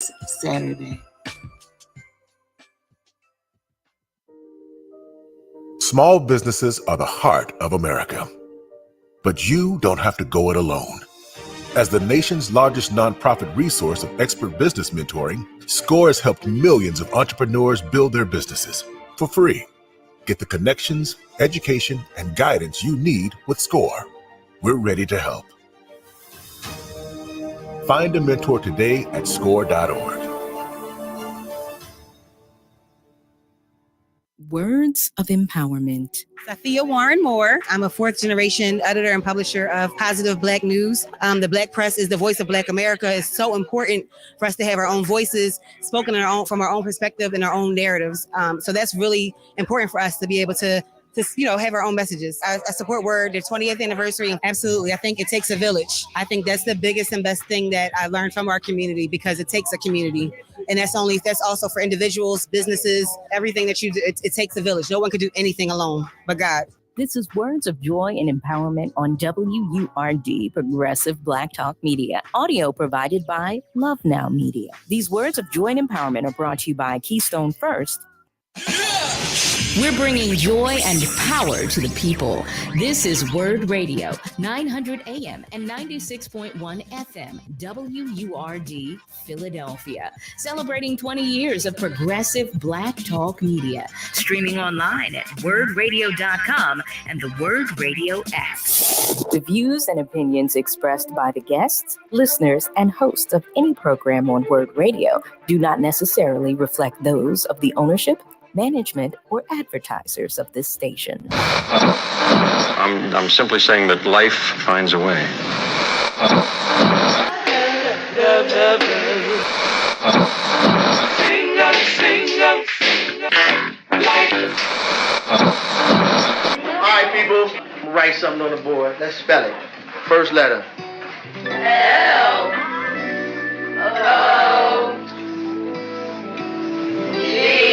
Saturday. Small businesses are the heart of America. But you don't have to go it alone. As the nation's largest nonprofit resource of expert business mentoring, SCORE has helped millions of entrepreneurs build their businesses for free. Get the connections, education, and guidance you need with SCORE. We're ready to help. Find a mentor today at score.org. Words of empowerment. Sophia Warren Moore. I'm a fourth generation editor and publisher of Positive Black News. The Black press is the voice of Black America. It's so important for us to have our own voices spoken from our own perspective and our own narratives. So that's really important for us to be able to have our own messages. I support WURD, their 20th anniversary. Absolutely. I think it takes a village. I think that's the biggest and best thing that I learned from our community, because it takes a community. And that's also for individuals, businesses, everything that you do. It takes a village. No one could do anything alone but God. This is Words of Joy and Empowerment on WURD, Progressive Black Talk Media. Audio provided by Love Now Media. These Words of Joy and Empowerment are brought to you by Keystone First. We're bringing joy and power to the people. This is WURD Radio, 900 AM and 96.1 FM, WURD, Philadelphia. Celebrating 20 years of progressive Black Talk media. Streaming online at wordradio.com and the WURD Radio app. The views and opinions expressed by the guests, listeners, and hosts of any program on WURD Radio do not necessarily reflect those of the ownership, management, or advertisers of this station. I'm simply saying that life finds a way. All right, people, write something on the board. Let's spell it. First letter. L. O. G.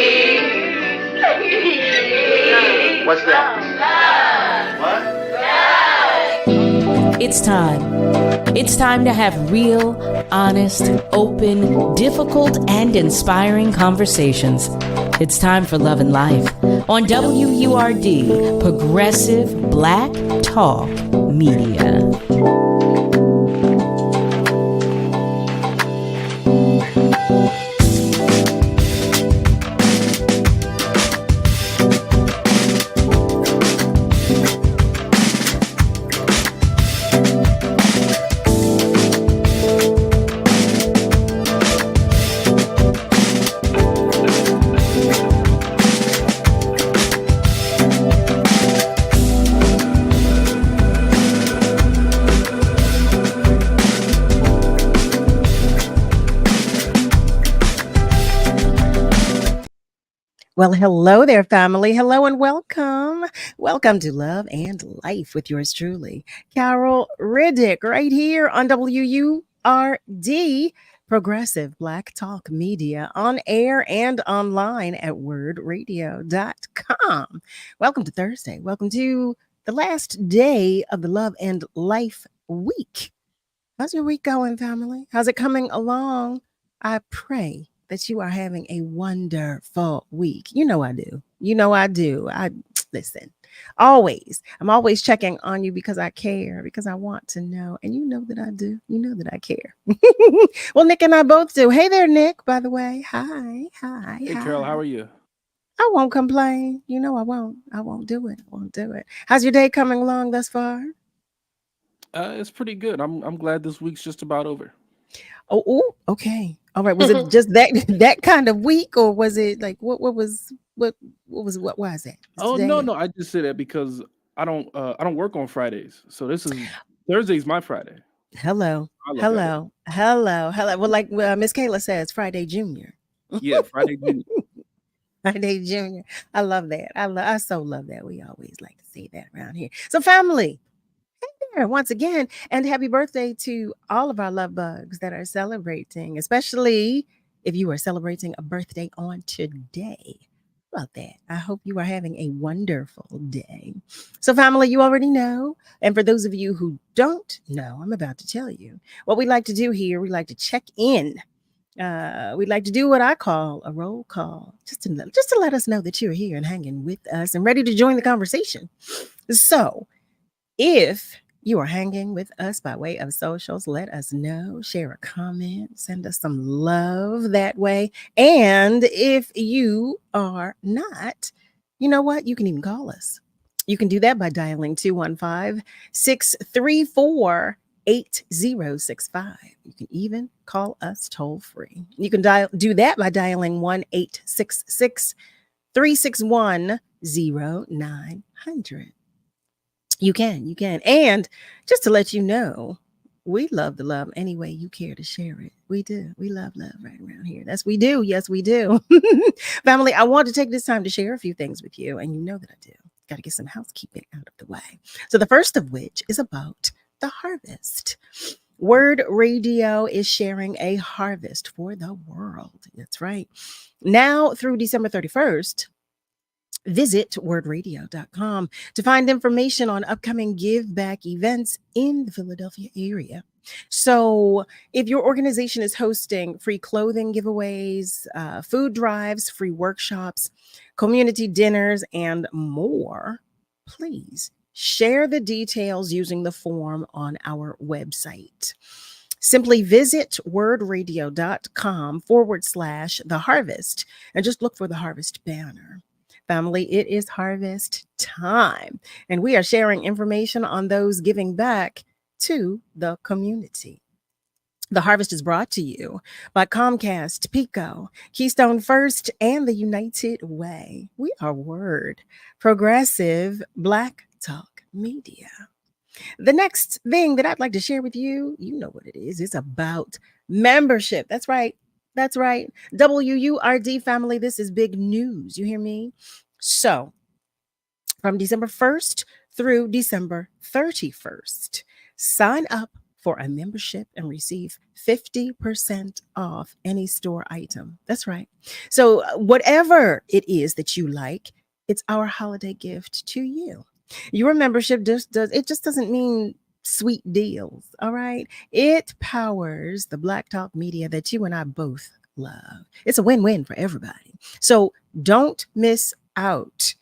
What's that? What? It's time. It's time to have real, honest, open, difficult, and inspiring conversations. It's time for Love and Life on WURD, Progressive Black Talk Media. Well, hello there, family. Hello and welcome. Welcome to Love and Life with yours truly, Carol Riddick, right here on WURD, Progressive Black Talk Media, on air and online at wordradio.com. Welcome to Thursday. Welcome to the last day of the Love and Life week. How's your week going, family? How's it coming along? I pray that you are having a wonderful week. You know I do. I listen. I'm always checking on you because I care, because I want to know. And you know that I do. You know that I care. Well, Nick and I both do. Hey there, Nick, by the way. Hi. Hey, Carol, how are you? I won't complain. You know I won't. I won't do it. How's your day coming along thus far? It's pretty good. I'm glad this week's just about over. Oh, okay. All right. Was it just that kind of week, or was it like what was why is that? Oh, no. I just say that because I don't work on Fridays. So Thursday's my Friday. Hello. Well, like Miss Kayla says, Friday Junior. Yeah, Friday Junior. Friday Junior. I love that. I so love that. We always like to say that around here. So family, hey there once again, and happy birthday to all of our love bugs that are celebrating, especially if you are celebrating a birthday on today. About that. I hope you are having a wonderful day. So family, you already know. And for those of you who don't know, I'm about to tell you what we like to do here. We like to check in We'd like to do what I call a roll call, just to let us know that you're here and hanging with us and ready to join the conversation. So, if you are hanging with us by way of socials, let us know, share a comment, send us some love that way. And if you are not, you know what? You can even call us. You can do that by dialing 215-634 8065. You can even call us toll free. You can do that by dialing 1-866-361-0900. You can. And just to let you know, we love the love any way you care to share it. We do. We love right around here. That's we do. Yes, we do. Family, I want to take this time to share a few things with you, and you know that I do. Got to get some housekeeping out of the way. So the first of which is about the harvest. WURD Radio is sharing a harvest for the world. That's right. Now through December 31st, visit wordradio.com to find information on upcoming Give Back events in the Philadelphia area. So if your organization is hosting free clothing giveaways, food drives, free workshops, community dinners, and more, please share the details using the form on our website. Simply visit wordradio.com/the harvest and just look for the harvest banner. Family, it is harvest time, and we are sharing information on those giving back to the community. The harvest is brought to you by Comcast, Pico, Keystone First, and the United Way. We are WURD, Progressive Black Talk Media. The next thing that I'd like to share with you, you know what it is. It's about membership. That's right. WURD family, this is big news. You hear me? So, from December 1st through December 31st, sign up for a membership and receive 50% off any store item. That's right. So, whatever it is that you like, it's our holiday gift to you. Your membership just doesn't mean sweet deals. All right. It powers the Black Talk media that you and I both love. It's a win-win for everybody. So don't miss out.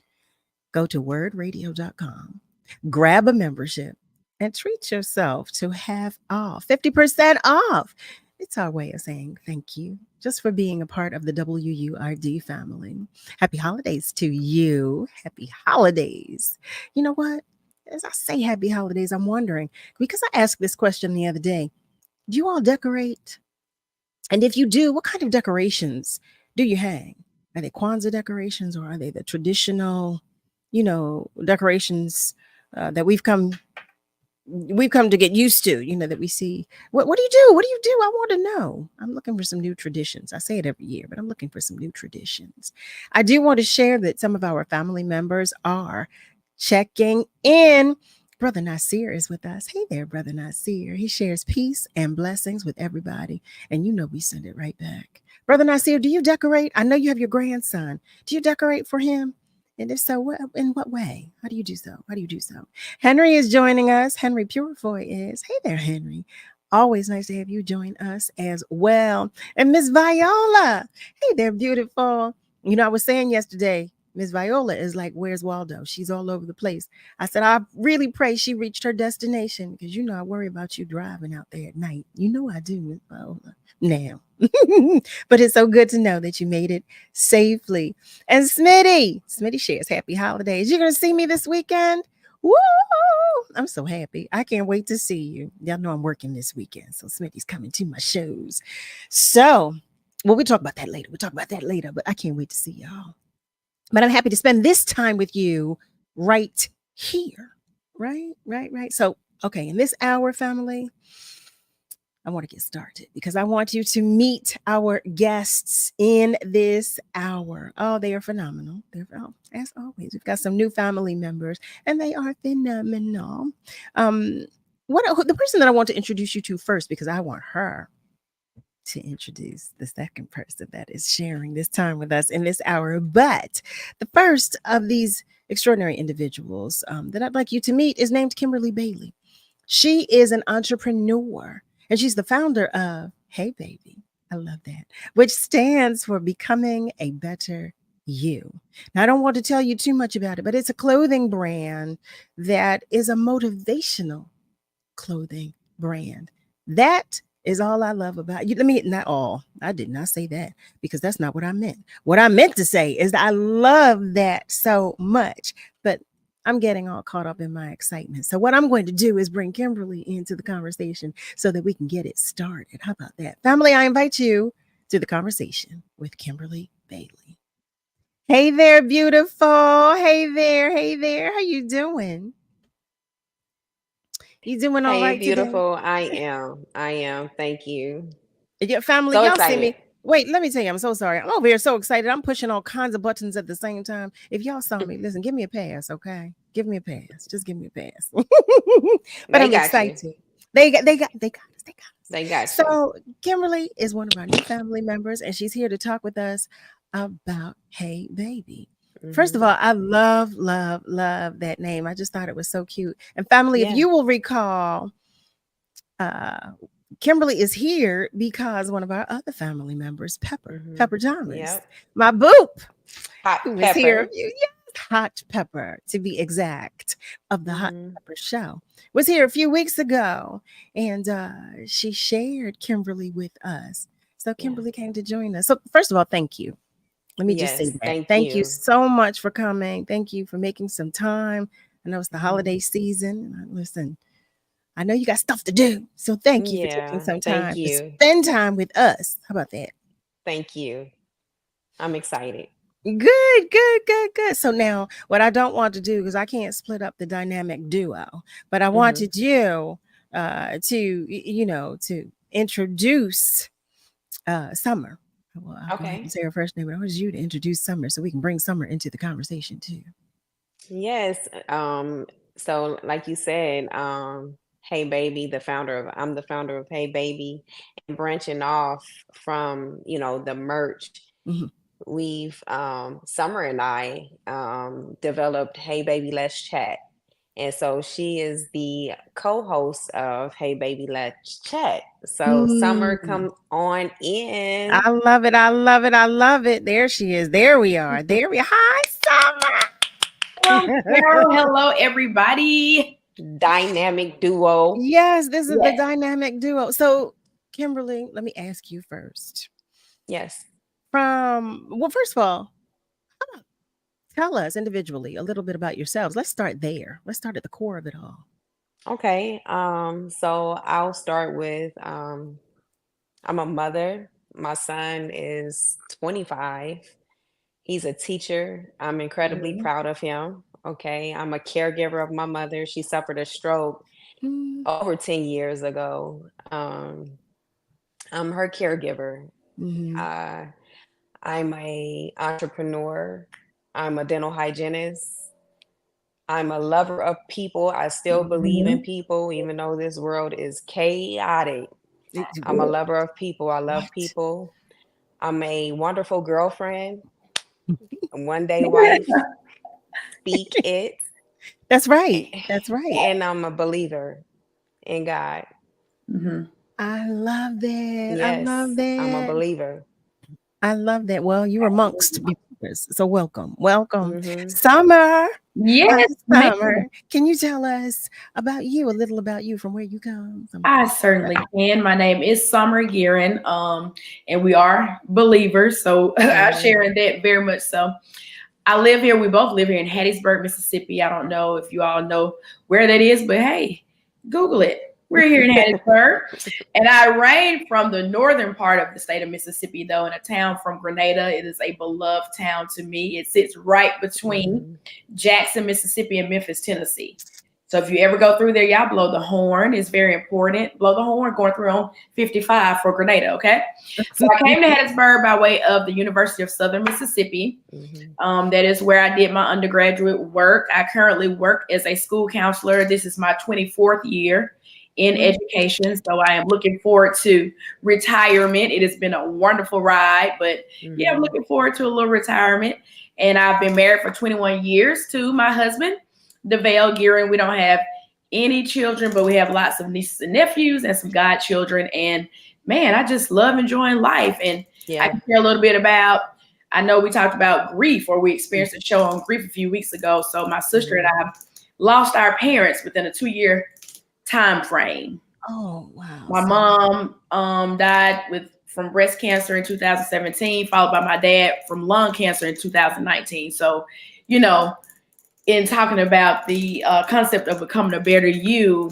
Go to wordradio.com, grab a membership, and treat yourself to half off, 50% off. It's our way of saying thank you just for being a part of the WURD family. Happy holidays to you. Happy holidays. You know what? As I say happy holidays, I'm wondering, because I asked this question the other day, do you all decorate? And if you do, what kind of decorations do you hang? Are they Kwanzaa decorations, or are they the traditional, decorations that we've come to get used to, that we see? What do you do? What do you do? I want to know. I'm looking for some new traditions. I say it every year, but I'm looking for some new traditions. I do want to share that some of our family members are checking in. Brother Nasir is with us. Hey there, Brother Nasir. He shares peace and blessings with everybody. And we send it right back. Brother Nasir, do you decorate? I know you have your grandson. Do you decorate for him? And if so, in what way? How do you do so? Henry is joining us. Henry Purifoy is. Hey there, Henry. Always nice to have you join us as well. And Miss Viola. Hey there, beautiful. I was saying yesterday, Miss Viola is like, where's Waldo? She's all over the place. I said, I really pray she reached her destination, because I worry about you driving out there at night. I do, Miss Viola. Now. But it's so good to know that you made it safely. And Smitty shares happy holidays. You're going to see me this weekend? Woo! I'm so happy. I can't wait to see you. Y'all know I'm working this weekend, so Smitty's coming to my shows. So, we'll talk about that later. But I can't wait to see y'all. But I'm happy to spend this time with you right here. Right. So, okay, in this hour, family, I want to get started because I want you to meet our guests in this hour. Oh, they are phenomenal. As always, we've got some new family members, and they are phenomenal. The person that I want to introduce you to first, because I want her to introduce the second person that is sharing this time with us in this hour. But the first of these extraordinary individuals that I'd like you to meet is named Kimberly Bailey. She is an entrepreneur, and she's the founder of B.A.B.Y, I love that. Which stands for Becoming a Better You. Now, I don't want to tell you too much about it, but it's a clothing brand that is a motivational clothing brand. That is all I love about you. Let me, not all. I did not say that because that's not what I meant. What I meant to say is that I love that so much, but I'm getting all caught up in my excitement. So what I'm going to do is bring Kimberly into the conversation so that we can get it started. How about that? Family, I invite you to the conversation with Kimberly Bailey. Hey there, beautiful. Hey there. Hey there. How you doing? You doing all Hey, right today? beautiful. I am. I am. Thank you. Your family, So y'all see excited. me. Wait, let me tell you, I'm so sorry. I'm over here so excited. I'm pushing all kinds of buttons at the same time. If y'all saw me, listen, give me a pass, okay? Give me a pass. Just give me a pass. But They I'm got you. excited. They got us. They got you. So Kimberly is one of our new family members, and she's here to talk with us about Hey Baby. First of Hmm. all, I love that name. I just thought it was so cute. And family, if Yeah. you will recall, uh, Kimberly is here because one of our other family members, Pepper Thomas, Yep. my boop, Hot who was here, pepper. yes, Hot Pepper to be exact, of the Hot Hmm. Pepper Show, was here a few weeks ago, and she shared Kimberly with us. So Yeah. Kimberly came to join us. So first of all, thank you. Let me just say Yes. that. Thank Thank you you. so much for coming. Thank you for making some time. I know it's the Hmm. holiday season. Listen, I know you got stuff to do. So thank you for taking Yeah. some Thank time to you. spend time with us. How about that? Thank you. I'm excited. Good. So now what I don't want to do, because I can't split up the dynamic duo, but I Hmm. wanted you to, to introduce Summer. Well, I'll go ahead and Okay. say her first name, but I want you to introduce Summer so we can bring Summer into the conversation too. Yes. So like you said, Hey Baby, I'm the founder of Hey Baby, and branching off from, the merch. Mhm. We've Summer and I developed Hey Baby Let's Chat. And so she is the co-host of Hey Baby Let's Chat. So Summer, Mm. come on in. I love it. I love it. I love it. There she is. There we are. There we are. Hi, Summer. Hello, everybody. Dynamic duo. Yes, this is the Yes. dynamic duo. So, Kimberly, let me ask you first. Yes. First of all, tell us individually a little bit about yourselves. Let's start there. Let's start at the core of it all. Okay. So I'll start with I'm a mother. My son is 25. He's a teacher. I'm incredibly Mhm. proud of him. Okay. I'm a caregiver of my mother. She suffered a stroke Mm-hmm. over 10 years ago. I'm her caregiver. Uh, I'm a entrepreneur. I'm a dental hygienist. I'm a lover of people. I still believe in Mhm. people, even though this world is chaotic. I'm a What? lover of people. I love people. I'm a wonderful girlfriend, a one day wife, speak it, That's right. That's right. and I'm a believer in God. Mhm. I love that. I love Yes, I'm a that. believer. I love that. Well, you're amongst believers. So welcome. Welcome. Hmm. Summer. Yes, ma'am. Summer. Can you tell us about you, a little about you, from where you come? I certainly can. My name is Summer Guerin, and we are believers, so I Hmm. share in that very much so. I live here. We both live here in Hattiesburg, Mississippi. I don't know if you all know where that is, but hey, Google it. We're here in Hattiesburg. And I reign from the northern part of the state of Mississippi, though, in a town from Grenada. It is a beloved town to me. It sits right between Hmm. Jackson, Mississippi, and Memphis, Tennessee. So if you ever go through there, y'all blow the horn. It's very important. Blow the horn going through on 55 for Grenada, okay? So I came to Hattiesburg by way of the University of Southern Mississippi. Hmm. That is where I did my undergraduate work. I currently work as a school counselor. This is my 24th year in education. So I am looking forward to retirement. It has been a wonderful ride, but yeah, I'm looking forward to a little retirement. And I've been married for 21 years to my husband, DeVale Guerin. We don't have any children, but we have lots of nieces and nephews and some godchildren. And man, I just love enjoying life. And I can share a little bit about, I know we talked about grief, or we experienced a show on grief a few weeks ago. So my sister and I lost our parents within a 2-year time frame. Oh, wow. My mom died from breast cancer in 2017, followed by my dad from lung cancer in 2019. So, you know, in talking about the concept of becoming a better you,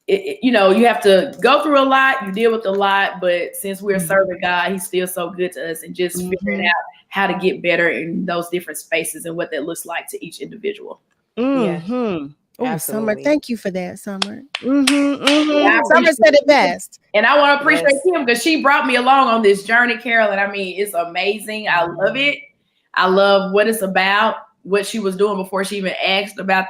you know, you have to go through a lot, you deal with a lot, but since we're serving God, he's still so good to us, and just figuring out how to get better in those different spaces and what that looks like to each individual. Oh, Summer, thank you for that, Summer. Yeah, Summer said it best. And I want to appreciate Kim because she brought me along on this journey, Carolyn. I mean, it's amazing. I love it. I love what it's about, what she was doing before she even asked about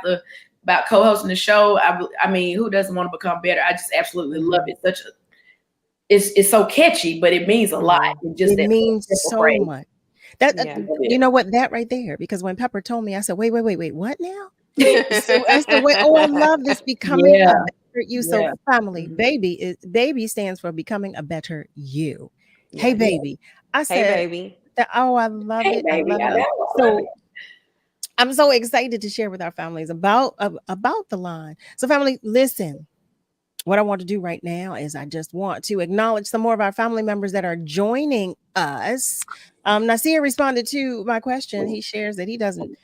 co-hosting the show. I mean, who doesn't want to become better? I just absolutely love it. It's so catchy, but it means a lot. It means so much. You know what, that right there, because when Pepper told me, I said, wait, what now? So I said, wait, I love this, becoming a better you. So family, B.A.B.Y stands for becoming a better you. Hey, baby. I said, hey, baby. I love it. Baby, I love it. So I'm so excited to share with our families about the line. So family, listen. What I want to do right now is I just want to acknowledge some more of our family members that are joining us. Nasir responded to my question. He shares that he doesn't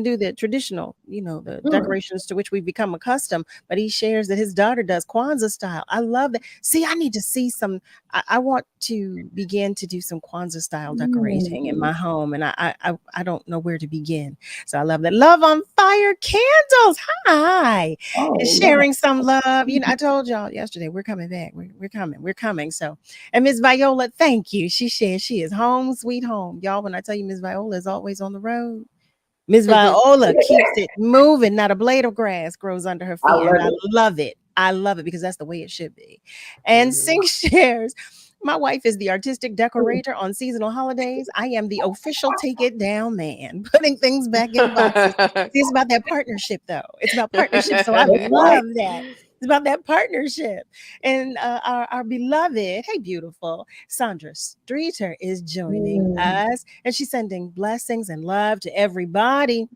do the traditional, the decorations to which we've become accustomed, but he shares that his daughter does Kwanzaa style. I love that. See, I need to see some. I want to begin to do some Kwanzaa style decorating in my home, and I don't know where to begin. So I love that. Love on Fire Candles. Hi, sharing some love. I told y'all yesterday we're coming back. We're coming. So, and Miss Viola, thank you. She shares she is home sweet home, y'all. When I tell you Miss Viola is always on the road, Miss Viola keeps it moving. Not a blade of grass grows under her feet. I love it. I love it because that's the way it should be. And Sink shares, my wife is the artistic decorator on seasonal holidays. I am the official take it down man, putting things back in boxes. See, it's about that partnership, though. It's about partnership. So I love that. It's about that partnership. And our beloved, hey, beautiful, Sandra Streeter is joining us. And she's sending blessings and love to everybody.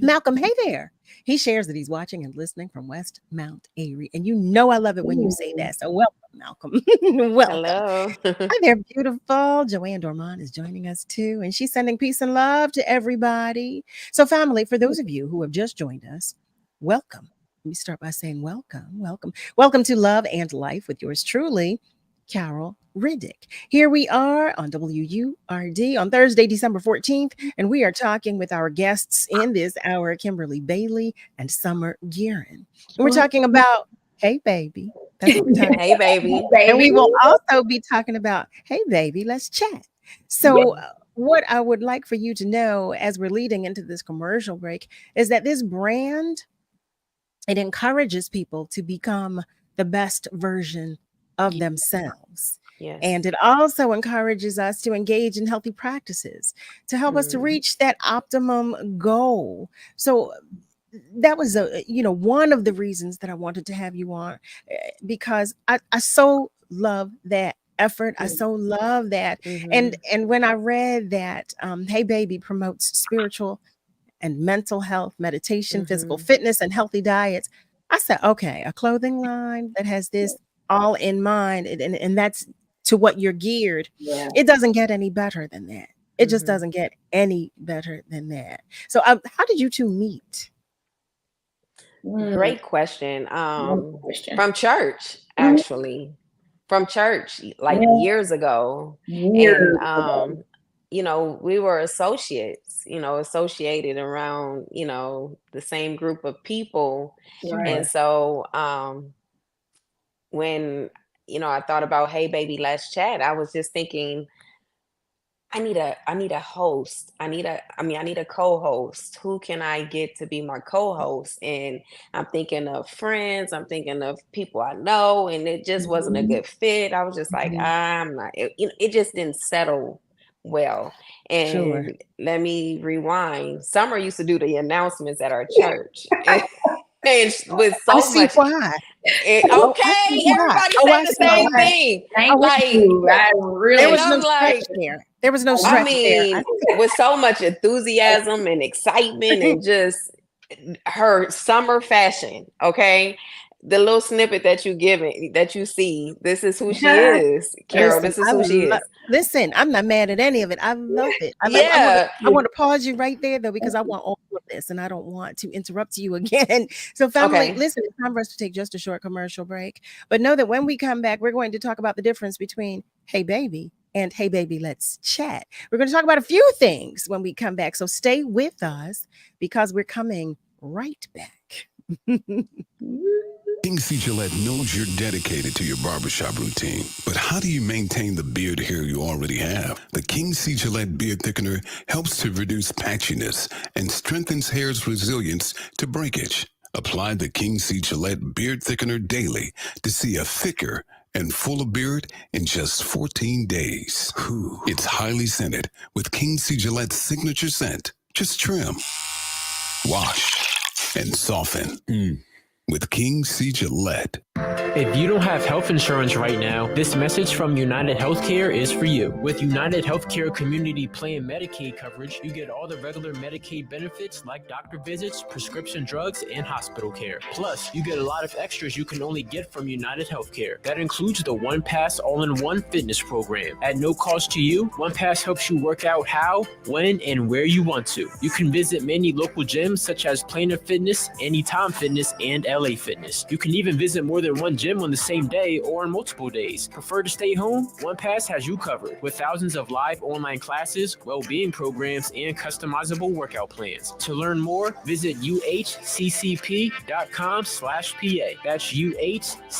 Malcolm, hey there. He shares that he's watching and listening from West Mount Airy. And I love it when you say that. So welcome, Malcolm. Welcome. Hello. Hi there, beautiful. Joanne Dormont is joining us too. And she's sending peace and love to everybody. So family, for those of you who have just joined us, welcome. Let me start by saying welcome to Love and Life with yours truly, Carol Riddick. Here we are on WURD on Thursday, December 14th, and we are talking with our guests in this hour, Kimberly Bailey and Summer Guerin. And we're talking about Hey Baby. That's what we're talking Hey, baby. And we will also be talking about Hey Baby, let's chat. So what I would like for you to know as we're leading into this commercial break is that this brand, it encourages people to become the best version of themselves. Yes. And it also encourages us to engage in healthy practices to help us to reach that optimum goal. So that was one of the reasons that I wanted to have you on, because I so love that effort. I so love that. And when I read that Hey Baby promotes spiritual and mental health, meditation, physical fitness, and healthy diets, I said, okay, a clothing line that has this all in mind, and that's to what you're geared. It doesn't get any better than that. It just doesn't get any better than that. So how did you two meet? Great question. From church, actually. From church, like years ago. And we were associates, associated around, the same group of people. And so when, I thought about, hey, baby, let's chat, I was just thinking, I need a host. I need a co-host. Who can I get to be my co-host? And I'm thinking of friends. I'm thinking of people I know, and it just wasn't a good fit. I was just like, I'm not. It just didn't settle well. And let me rewind. Summer used to do the announcements at our church. And with I so see much. why. Okay, I see why. everybody Oh, say I the see same why. thing. Thank Like, you. I There really was no I'm stretch like, there. There was no I stretch there. mean, with so much enthusiasm and excitement and just her summer fashion, okay? The little snippet that you see, this is who she is. Carol, Listen, this is who she is. listen, I'm not mad at any of it. I love it. Yeah. I want to pause you right there though, because I want all of this and I don't want to interrupt you again. So family, Okay. listen, it's time for us to take just a short commercial break. But know that when we come back, we're going to talk about the difference between Hey Baby and Hey Baby, Let's Chat. We're going to talk about a few things when we come back. So stay with us because we're coming right back. King C. Gillette knows you're dedicated to your barbershop routine, but how do you maintain the beard hair you already have? The King C. Gillette Beard Thickener helps to reduce patchiness and strengthens hair's resilience to breakage. Apply the King C. Gillette Beard Thickener daily to see a thicker and fuller beard in just 14 days. It's highly scented with King C. Gillette's signature scent. Just trim, wash, and soften. With King C. Gillette. If you don't have health insurance right now, this message from United Healthcare is for you. With United Healthcare Community Plan Medicaid coverage, you get all the regular Medicaid benefits like doctor visits, prescription drugs, and hospital care. Plus, you get a lot of extras you can only get from United Healthcare. That includes the One Pass All-in-One Fitness Program. At no cost to you, One Pass helps you work out how, when, and where you want to. You can visit many local gyms such as Planet Fitness, Anytime Fitness, and LA Fitness. You can even visit more than one gym on the same day or on multiple days. Prefer to stay home? OnePass has you covered with thousands of live online classes, well-being programs, and customizable workout plans. To learn more, visit uhccp.com/PA. That's uhccp.com/PA.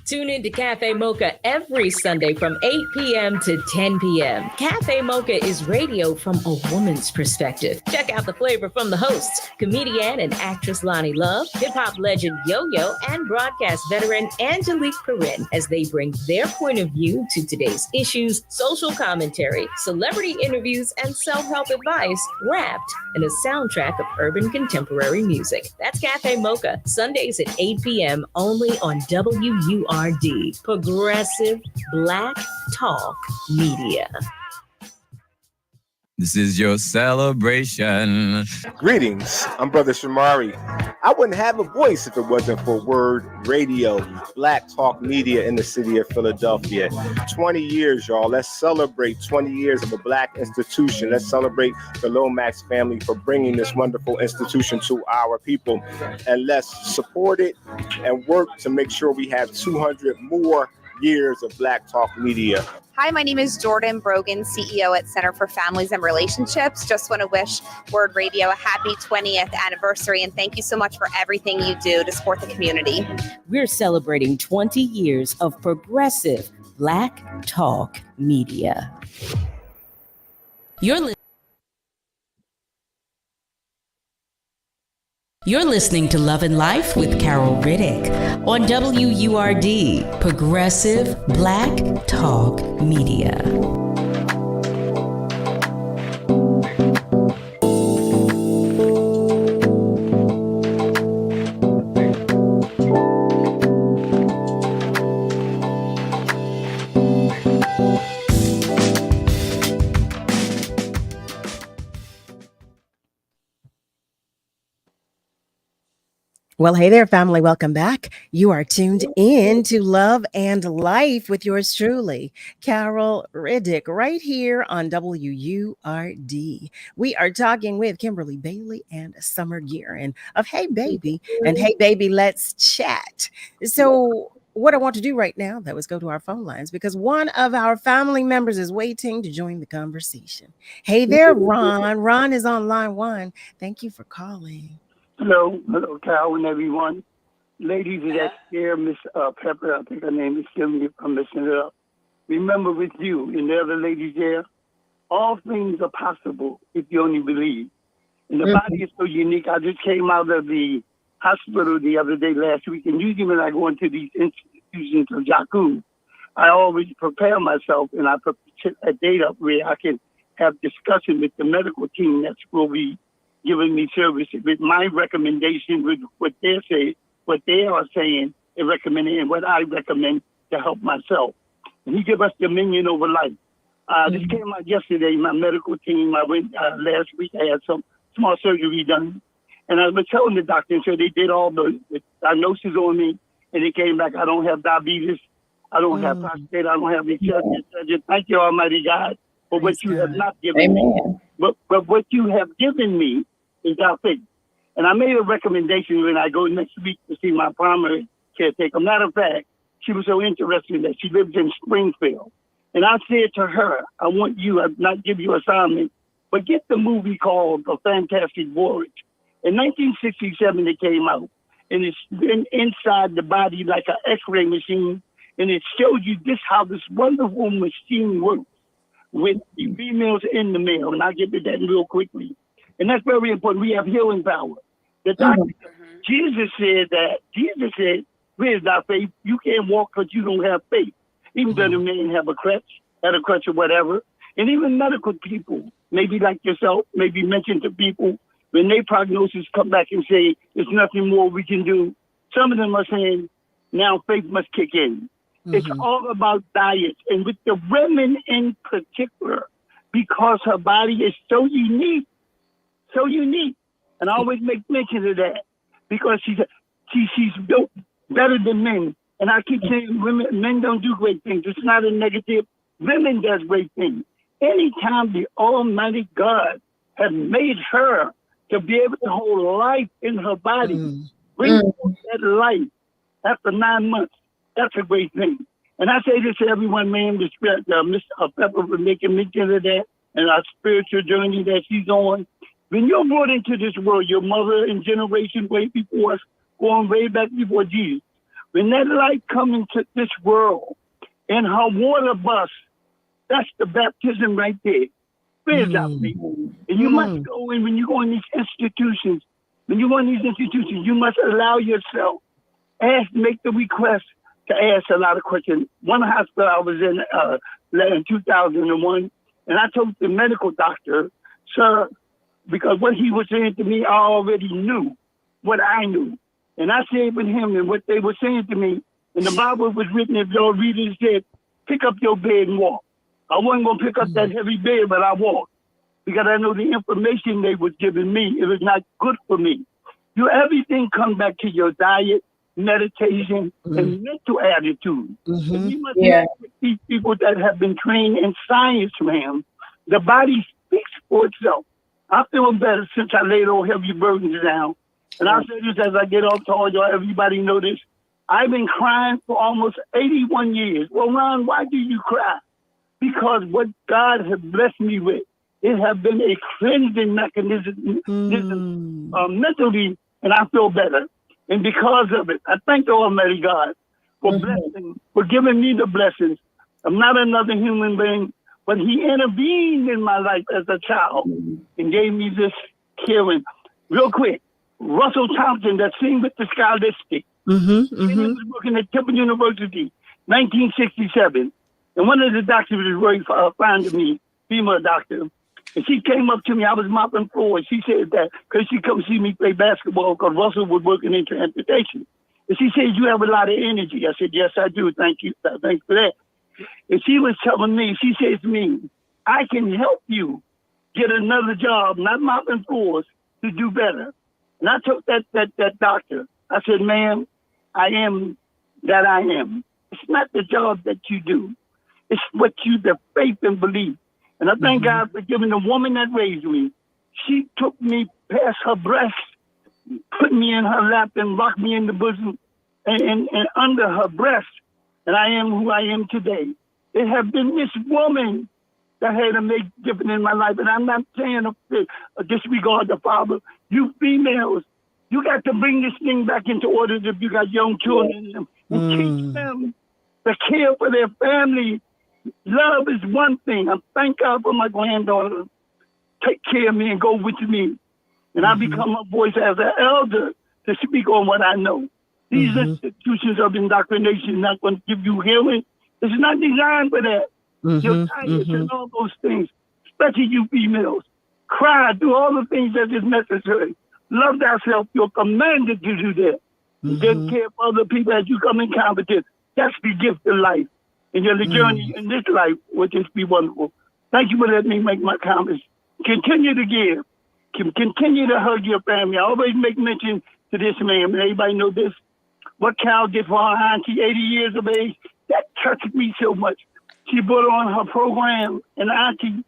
Tune in to Cafe Mocha every Sunday from 8 p.m. to 10 p.m. Cafe Mocha is radio from a woman's perspective. Check out the flavor from the hosts, comedian and actress Lonnie Love, hip-hop legend Yo-Yo, and broadcast veteran Angelique Perrin as they bring their point of view to today's issues, social commentary, celebrity interviews, and self-help advice wrapped in a soundtrack of urban contemporary music. That's Cafe Mocha, Sundays at 8 p.m. only on WURD, Progressive Black Talk Media. This is your celebration. Greetings, I'm Brother Shamari. I wouldn't have a voice if it wasn't for WURD Radio, Black Talk Media in the city of Philadelphia. 20 years, y'all. Let's celebrate 20 years of a Black institution. Let's celebrate the Lomax family for bringing this wonderful institution to our people. And let's support it and work to make sure we have 200 more years of Black Talk Media. Hi, my name is Jordan Brogan, CEO at Center for Families and Relationships. Just want to wish WURD Radio a happy 20th anniversary, and thank you so much for everything you do to support the community. We're celebrating 20 years of progressive Black Talk Media. You're listening to Love and Life with Carol Riddick on WURD, Progressive Black Talk Media. Well, hey there, family. Welcome back. You are tuned in to Love and Life with yours truly, Carol Riddick, right here on WURD. We are talking with Kimberly Bailey and Summer Guerin of Hey Baby and Hey Baby, Let's Chat. So what I want to do right now, though, is go to our phone lines because one of our family members is waiting to join the conversation. Hey there, Ron. Ron is on line one. Thank you for calling. Hello, Carol and everyone. Ladies that here, Miss Pepper, I think her name is Kimberly, if I'm messing it up. Remember with you and the other ladies there, all things are possible if you only believe. And the body is so unique. I just came out of the hospital the other day last week, and usually when I go into these institutions of Jakku, I always prepare myself and I put a date up where I can have discussion with the medical team that's will be giving me service with my recommendation, with what they say, what they are saying and recommending, and what I recommend to help myself. And he give us dominion over life. This came out yesterday. My medical team, I went last week. I had some small surgery done, and I was telling the doctor, and so they did all the diagnosis on me, and it came back. I don't have diabetes. I don't have prostate. I don't have any surgery. Thank you, Almighty God, for what you have not given me. But what you have given me is our faith. And I made a recommendation when I go next week to see my primary caretaker. Matter of fact, she was so interested that she lives in Springfield. And I said to her, I want you, I'll not give you assignment, but get the movie called The Fantastic Voyage. In 1967, it came out, and it's been inside the body like an X-ray machine, and it shows you just how this wonderful machine works with the females and the male. And I'll get to that real quickly. And that's very important. We have healing power. The doctor, Jesus said, where's thy faith? You can't walk because you don't have faith. Even though the man had a crutch or whatever. And even medical people, maybe like yourself, maybe mention to people, when their prognosis come back and say, there's nothing more we can do. Some of them are saying, now faith must kick in. It's all about diet. And with the women in particular, because her body is so unique. And I always make mention of that because she's built better than men. And I keep saying men don't do great things. It's not a negative. Women does great things. Anytime the Almighty God has made her to be able to hold life in her body, bring forth that life after 9 months, that's a great thing. And I say this to everyone, man, Mr. Pepper for making mention of that and our spiritual journey that she's on. When you're brought into this world, your mother and generation way before us, going way back before Jesus, when that light comes into this world in her water bus, that's the baptism right there. Where's that people? And you must go in, when you go in these institutions, you must allow yourself, make the request to ask a lot of questions. One hospital I was in 2001, and I told the medical doctor, sir, because what he was saying to me, I already knew what I knew. And I said with him and what they were saying to me, and the Bible was written, if y'all read it, it said, pick up your bed and walk. I wasn't going to pick up that heavy bed, but I walked. Because I know the information they was giving me, it was not good for me. Everything comes back to your diet, meditation, and mental attitude. And you must not with these people that have been trained in science, ma'am. The body speaks for itself. I feel better since I laid all heavy burdens down. And I'll say this as I get off to all y'all, everybody know this. I've been crying for almost 81 years. Well, Ron, why do you cry? Because what God has blessed me with, it has been a cleansing mechanism mentally, and I feel better. And because of it, I thank the Almighty God for blessing, for giving me the blessings. I'm not another human being, but He intervened in my life as a child and gave me this caring. Real quick, Russell Thompson, that sing with the Scholastic. He was working at Temple University, 1967. And one of the doctors was very fond of me, female doctor. And she came up to me, I was mopping floors. She said that, because she come see me play basketball, because Russell was working in transportation. And she said, you have a lot of energy. I said, yes, I do. Thank you. Thanks for that. And she was telling me, she said to me, I can help you get another job, not mopping floors, to do better. And I took that doctor. I said, ma'am, I am that I am. It's not the job that you do. It's what you, the faith and belief. And I thank God for giving the woman that raised me. She took me past her breast, put me in her lap and rocked me in the bosom and under her breast. And I am who I am today. It has been this woman that had a make difference in my life. And I'm not saying a disregard the father. You females, you got to bring this thing back into order if you got young children and teach them to care for their family. Love is one thing. I thank God for my granddaughter. Take care of me and go with me. And I become a voice as an elder to speak on what I know. These institutions of indoctrination not going to give you healing. It's not designed for that. Your diet and all those things. especially you females. Cry, do all the things that is necessary. Love thyself. You're commanded to do that. Take care of other people as you come in competition. That's the gift of life. And your journey in this life will just be wonderful. Thank you for letting me make my comments. Continue to give. Continue to hug your family. I always make mention to this man, and everybody know this. What Cal did for her auntie, 80 years of age, that touched me so much. She put on her program, and auntie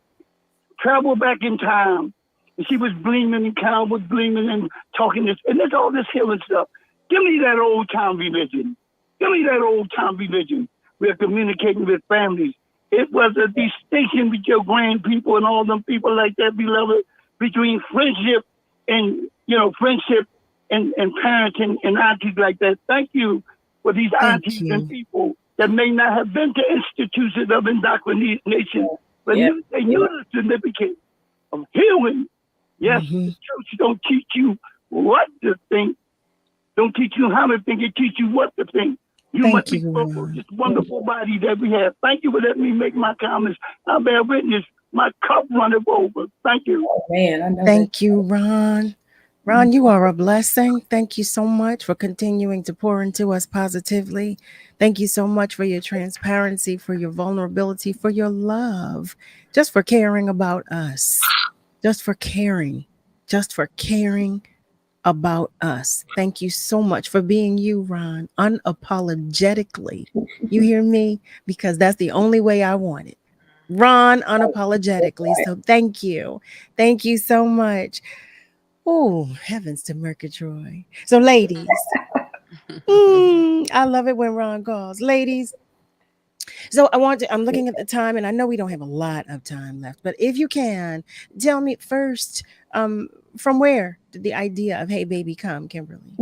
traveled back in time. And she was gleaming, and Cal was gleaming and talking this. And there's all this healing stuff. Give me that old time religion. Give me that old time religion. We're communicating with families. It was a distinction with your grand people and all them people like that, beloved, between friendship and, friendship and parenting and aunties like that. Thank you for these aunties and people that may not have been to institutions of indoctrination, but they knew the significance of healing. Yes, the church don't teach you what to think. Don't teach you how to think. It teach you what to think. You must be grateful for this wonderful body that we have. Thank you for letting me make my comments. I bear witness. My cup runneth over. Thank you. Oh, man, I know Thank you, Ron. Ron, you are a blessing. Thank you so much for continuing to pour into us positively. Thank you so much for your transparency, for your vulnerability, for your love, just for caring about us, just for caring about us. Thank you so much for being you, Ron, unapologetically. You hear me? Because that's the only way I want it. Ron, unapologetically. So thank you. Thank you so much. Oh, heavens to Murgatroyd. So ladies, I love it when Ron calls. Ladies, so I'm looking at the time, and I know we don't have a lot of time left, but if you can, tell me first, from where did the idea of Hey Baby come, Kimberly?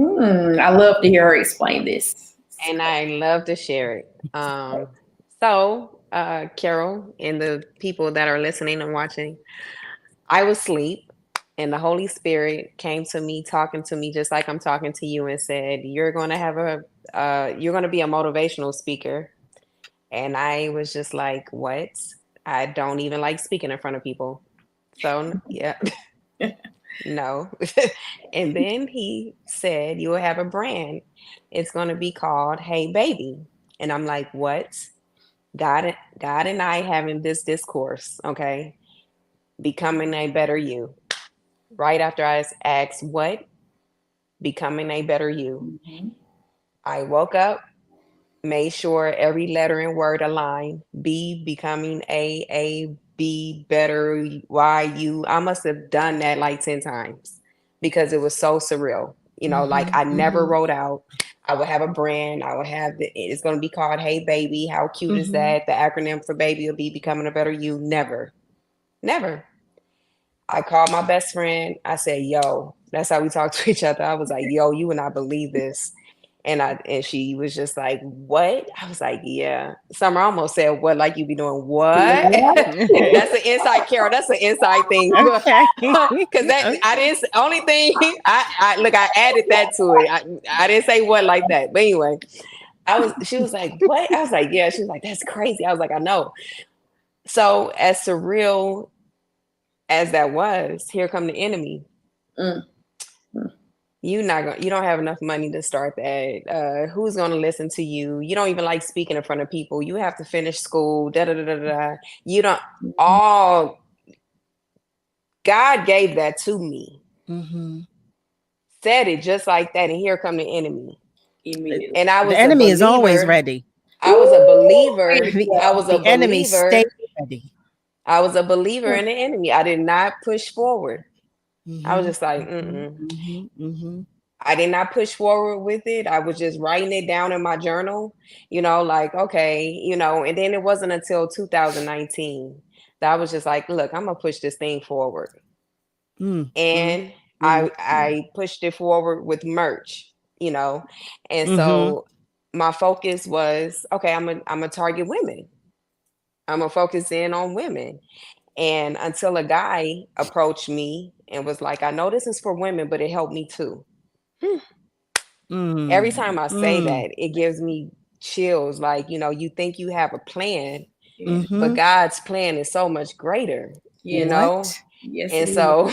I love to hear her explain this. And I love to share it. Carol and the people that are listening and watching, I was asleep and the Holy Spirit came to me, talking to me just like I'm talking to you, and said, you're going to be a motivational speaker. And I was just like, what? I don't even like speaking in front of people. So yeah, no. And then he said, you will have a brand. It's going to be called Hey Baby. And I'm like, what? God and I having this discourse, okay? Becoming a better you. Right after I asked what? Becoming a better you. I woke up, made sure every letter and word aligned. B, becoming A, B, better, Y, U. I must have done that like 10 times because it was so surreal. Like I never wrote out, I would have a brand. I would have it's going to be called Hey Baby. How cute is that? The acronym for baby will be becoming a better you. Never. I called my best friend. I said, yo, that's how we talk to each other. I was like, yo, you would not believe this. And she was just like, what? I was like, yeah. Summer almost said, what? Like you be doing what? That's an inside, Carol. That's an inside thing. Okay. Because I didn't. Only thing I added that to it. I didn't say what like that. But anyway, she was like, what? I was like, yeah. She was like, that's crazy. I was like, I know. So as surreal as that was, here come the enemy. You don't have enough money to start that. Who's going to listen to you? You don't even like speaking in front of people. You have to finish school. You don't. All God gave that to me. Said it just like that, and here come the enemy. And I was the enemy is always ready. I was a believer. I was a the enemy believer. Stay ready. I was a believer in the enemy. I did not push forward. I was just like, I did not push forward with it. I was just writing it down in my journal, like, okay, and then it wasn't until 2019 that I was just like, look, I'm going to push this thing forward. And I pushed it forward with merch, and so my focus was, okay, I'm a target women. I'm going to focus in on women. And until a guy approached me and was like, I know this is for women, but it helped me too. Every time I say that, it gives me chills. Like, you think you have a plan, but God's plan is so much greater. you know? Yes, and it so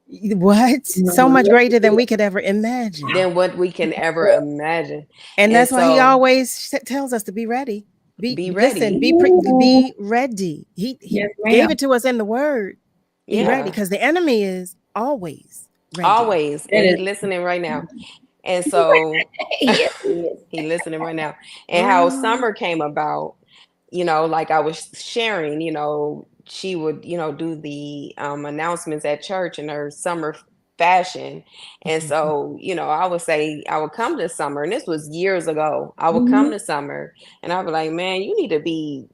What? So much greater than we could ever imagine. than what we can ever imagine. And that's why he so always tells us to be ready. be Listen, ready. be ready. He Yes, gave ma'am. it to us in the word. Be ready, Yeah, because the enemy is always ready. always. That And he is- listening right now. And so Yes, it is. he listening right now. And how summer came about, like I was sharing, she would, do the announcements at church in her summer fashion. And so, I would say I would come to summer, and this was years ago. I would come to summer and I'd be like, man, you need to be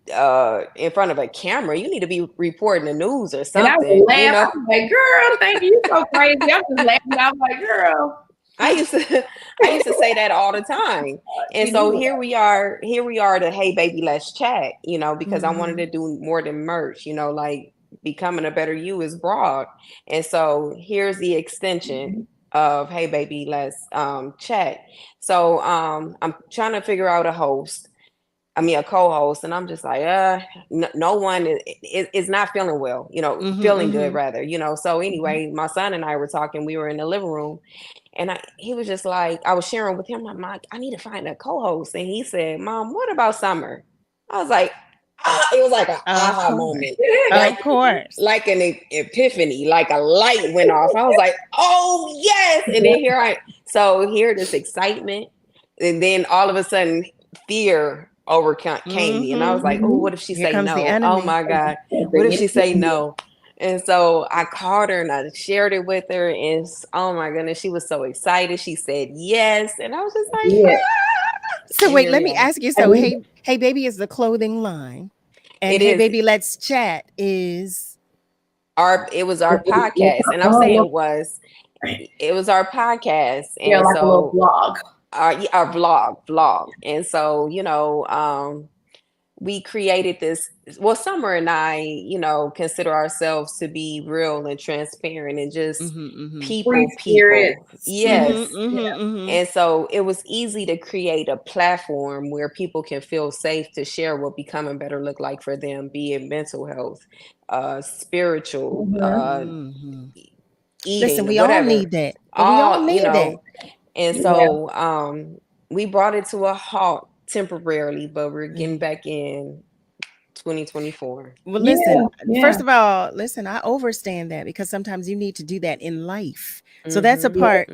in front of a camera. You need to be reporting the news or And I something. would laugh. I'm like, girl, thank you. You're so crazy. I'm just laughing. I'm like, girl. I used to say that all the time. And so here we are to Hey Baby Let's Chat, because I wanted to do more than merch, like becoming a better you is broad. And so here's the extension of Hey Baby Let's Chat. So I'm trying to figure out a co-host, and I'm just like, no one is not feeling well, feeling good rather, So anyway, my son and I were talking, we were in the living room, and he was just like, I was sharing with him, I'm like, I need to find a co-host. And he said, Mom, what about summer? I was like, it was like an aha moment. Of course. Like an epiphany, like a light went off. I was like, oh yes. And then here this excitement. And then all of a sudden fear overcame me. And I was like, oh, what if she Here say comes no? the enemy. Oh my God. What if she say no? And so I called her and I shared it with her, and oh my goodness, she was so excited. She said yes, and I was just like, So And wait, here let we me are. ask you. So hey baby is the clothing line, and It Hey is. Baby Let's Chat is It was our podcast, and I'm saying it was our podcast, and Yeah, like a little so blog. our vlog, and so we created this. Well, Summer and I, consider ourselves to be real and transparent and just Free people. spirits. Yes. Mm-hmm. And so it was easy to create a platform where people can feel safe to share what becoming better look like for them, be it mental health, spiritual, eating, Listen, we whatever. all need that. We all need that. And so we brought it to a halt temporarily, but we're getting back in 2024. Well, listen, first of all, listen, I overstand that, because sometimes you need to do that in life. So that's a part,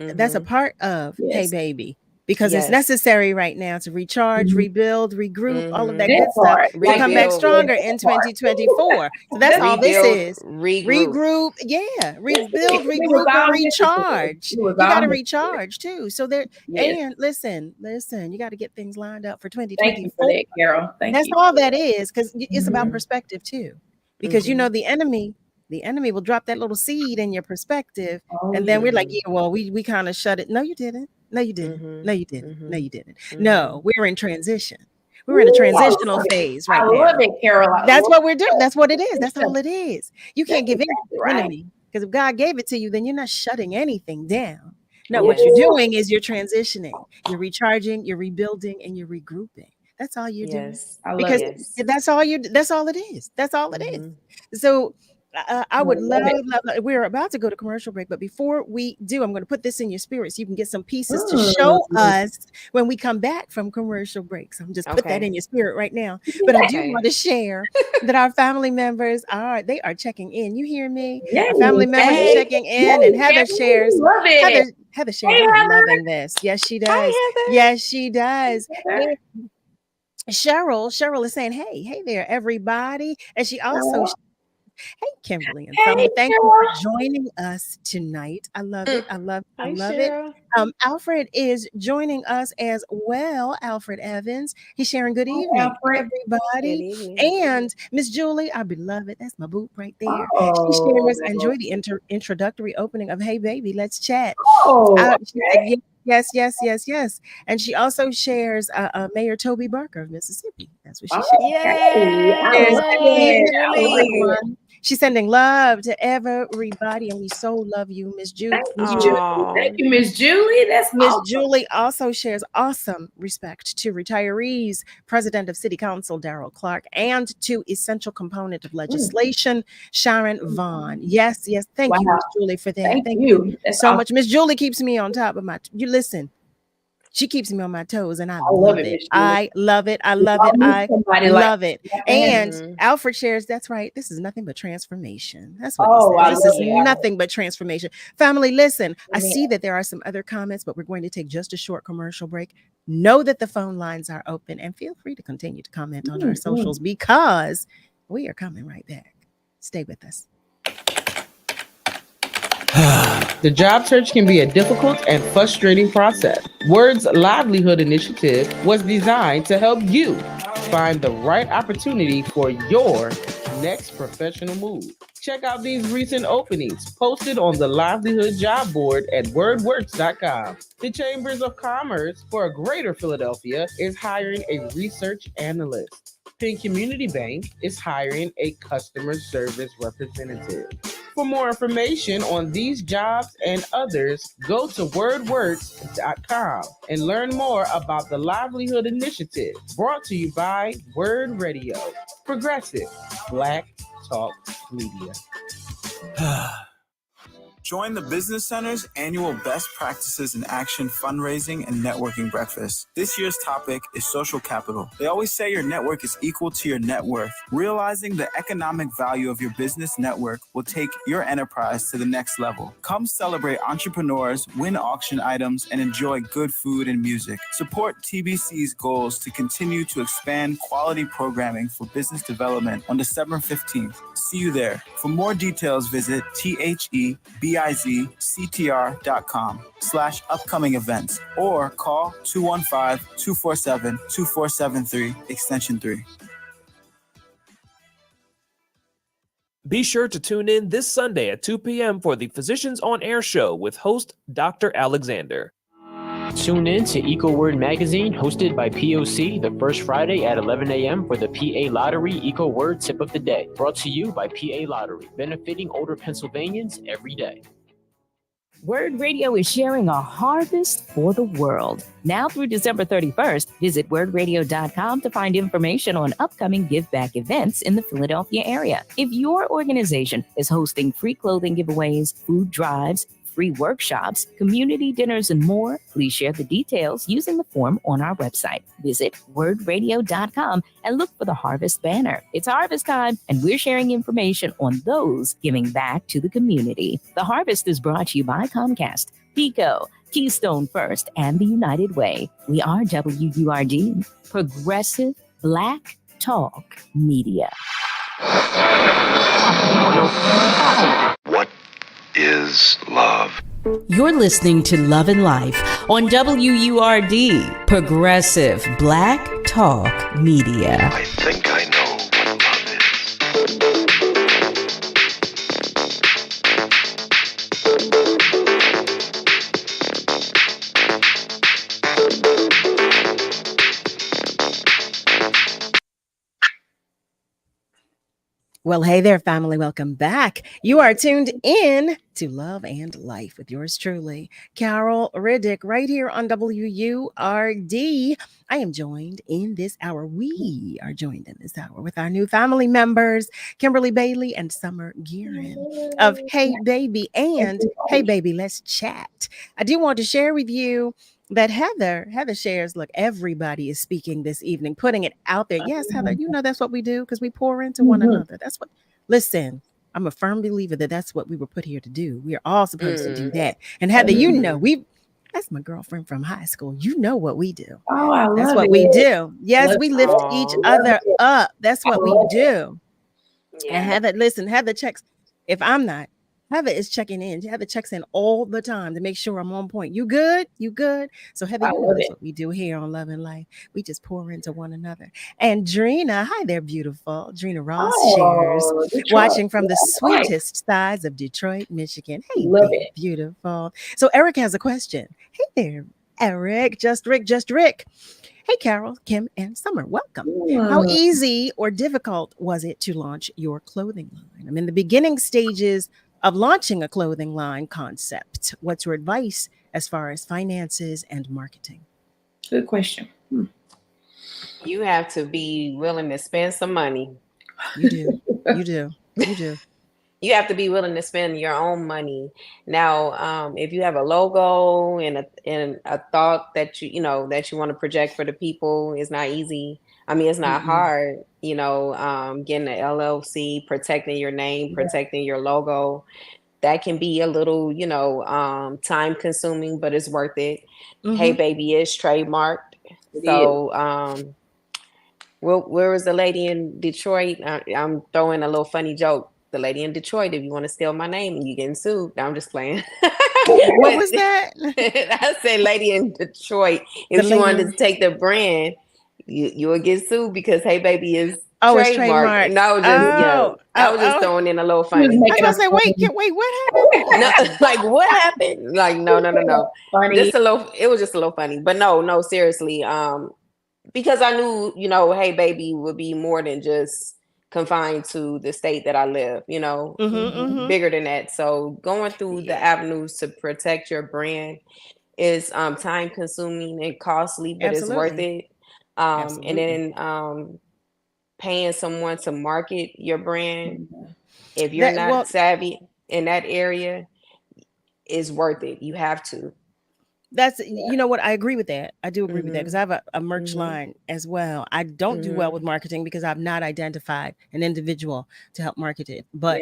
of Hey Baby, because it's necessary right now to recharge, rebuild, regroup, all of that good stuff to come back stronger in 2024. So that's all this is. Regroup. Yeah. Rebuild, regroup, and recharge. You got to recharge too. So there, and listen, you got to get things lined up for 2024. Thank you for that, Carol. That's all that is, because it's about perspective too. Because the enemy will drop that little seed in your perspective, and then we're like, yeah, well, we kind of shut it. No, you didn't. No, you didn't. No, you didn't. No, you didn't. No, we're in transition. We're in a transitional phase right now. I love it, Carol. That's what we're doing. That's what it is. That's all it is. You can't give in to the enemy, because if God gave it to you, then you're not shutting anything down. No, what you're doing is you're transitioning, you're recharging, you're rebuilding, and you're regrouping. That's all you're doing. Because that's all it is. That's all it is. So I would love, we're about to go to commercial break, but before we do, I'm going to put this in your spirit so you can get some pieces to show us when we come back from commercial breaks. I'm just put that in your spirit right now. But I do want to share that our family members they are checking in. You hear me? Our family members are checking in, and Heather shares. Heather shares. I'm loving this. Yes, she does. Yes, she does. Cheryl is saying, hey there, everybody. And she also, hey, Kimberly and Summer, thank you for joining us tonight. I love it. I love it. Alfred is joining us as well. Alfred Evans. He's sharing good evening, everybody. Good evening. And Miss Julie, our beloved, that's my boot right there. She shares, enjoy the introductory opening of Hey Baby, Let's Chat. Yes. And she also shares Mayor Toby Barker of Mississippi. That's what she shares. Yay! She's sending love to everybody, and we so love you, Miss Julie. Thank you, Miss Julie. That's Miss awesome. Julie also shares awesome respect to retirees, President of City Council Darrell Clark, and to essential component of legislation, Sharon Vaughn. Yes, thank you, Wow. Miss Julie, for that. Thank Thank you. you That's so awesome. much. Miss Julie keeps me on top of my. You listen. She keeps me on my toes, and I love love it, it. Miss Julie. I love it. I We love all it. need I somebody like love it. that. And Alfred shares, that's right. This is nothing but transformation. That's what Oh, I he says. love This is it. nothing but transformation. Family, listen, I Amen. see that there are some other comments, but we're going to take just a short commercial break. Know that the phone lines are open, and feel free to continue to comment on our socials because we are coming right back. Stay with us. The job search can be a difficult and frustrating process. WURD's Livelihood Initiative was designed to help you find the right opportunity for your next professional move. Check out these recent openings posted on the Livelihood job board at wordworks.com. The Chambers of Commerce for Greater Philadelphia is hiring a research analyst. Penn Community Bank is hiring a customer service representative. For more information on these jobs and others, go to wordworks.com and learn more about the Livelihood Initiative, brought to you by WURD Radio, Progressive Black Talk Media. Join the Business Center's annual Best Practices in Action fundraising and networking breakfast. This year's topic is social capital. They always say your network is equal to your net worth. Realizing the economic value of your business network will take your enterprise to the next level. Come celebrate entrepreneurs, win auction items, and enjoy good food and music. Support TBC's goals to continue to expand quality programming for business development on December 15th. See you there. For more details, visit thebizctr.com/upcoming events or call 215-247-2473 extension 3. Be sure to tune in this Sunday at 2 p.m. for the Physicians on Air show with host Dr. Alexander. Tune in to EcoWord Magazine, hosted by POC, the first Friday at 11 a.m. for the PA Lottery EcoWord Tip of the Day, brought to you by PA Lottery, benefiting older Pennsylvanians every day. WURD Radio is sharing a harvest for the world. Now through December 31st, visit wordradio.com to find information on upcoming Give Back events in the Philadelphia area. If your organization is hosting free clothing giveaways, food drives, free workshops, community dinners, and more, please share the details using the form on our website. Visit wordradio.com and look for the Harvest banner. It's harvest time, and we're sharing information on those giving back to the community. The Harvest is brought to you by Comcast, Pico, Keystone First, and the United Way. We are WURD, Progressive Black Talk Media. What is love? You're listening to Love and Life on WURD, Progressive Black Talk Media. I think I know what love is. Well, hey there, family. Welcome back. You are tuned in to Love and Life with yours truly, Carol Riddick, right here on WURD. I am joined in this hour. We are joined in this hour with our new family members, Kimberly Bailey and Summer Guerin of Hey Baby and Hey Baby, Let's Chat. I do want to share with you that Heather shares, look, everybody is speaking this evening, putting it out there. Yes, Heather, you know that's what we do because we pour into one another. That's what, listen, I'm a firm believer that that's what we were put here to do. We are all supposed to do that. And Heather, you know, that's my girlfriend from high school. You know what we do. Oh, I love That's what we do. Yes, we lift each other up. That's what we do. And Heather, listen, Heather checks. If I'm not, Heather is checking in. Heather checks in all the time to make sure I'm on point. You good? You good? So Heather, you know that's what we do here on Love and Life. We just pour into one another. And Drina, hi there, beautiful. Drina Ross shares, Detroit. watching from the sweetest sides of Detroit, Michigan. Hey, Love there, it. beautiful. So Eric has a question. Hey there, Eric, just Rick. Hey, Carol, Kim, and Summer, welcome. How easy or difficult was it to launch your clothing line? I'm in the beginning stages of launching a clothing line concept. What's your advice as far as finances and marketing? Good question. You have to be willing to spend some money. You do. You do. You do. You have to be willing to spend your own money. Now, if you have a logo and a thought that you want to project for the people, it's not easy. I mean, it's not hard. Getting an LLC, protecting your name, protecting your logo. That can be a little, time consuming, but it's worth it. Hey Baby is trademarked. So, where was the lady in Detroit? I'm throwing a little funny joke. The lady in Detroit, if you want to steal my name and you getting sued. No, I'm just playing. What was that? I said lady in Detroit. If she wanted to take the brand, you will get sued because Hey Baby is trademarked. And I was just I was just throwing in a little funny. I was gonna say, wait, what happened? No, like what happened? Like no. Funny. It was just a little funny. But no, seriously. Because I knew, Hey Baby would be more than just confined to the state that I live, bigger than that. So going through the avenues to protect your brand is time consuming and costly, but it's worth it. And then paying someone to market your brand, if you're not savvy in that area, is worth it. You have to. That's, you know what, I agree with that. I do agree with that because I have a merch line as well. I don't do well with marketing because I've not identified an individual to help market it. But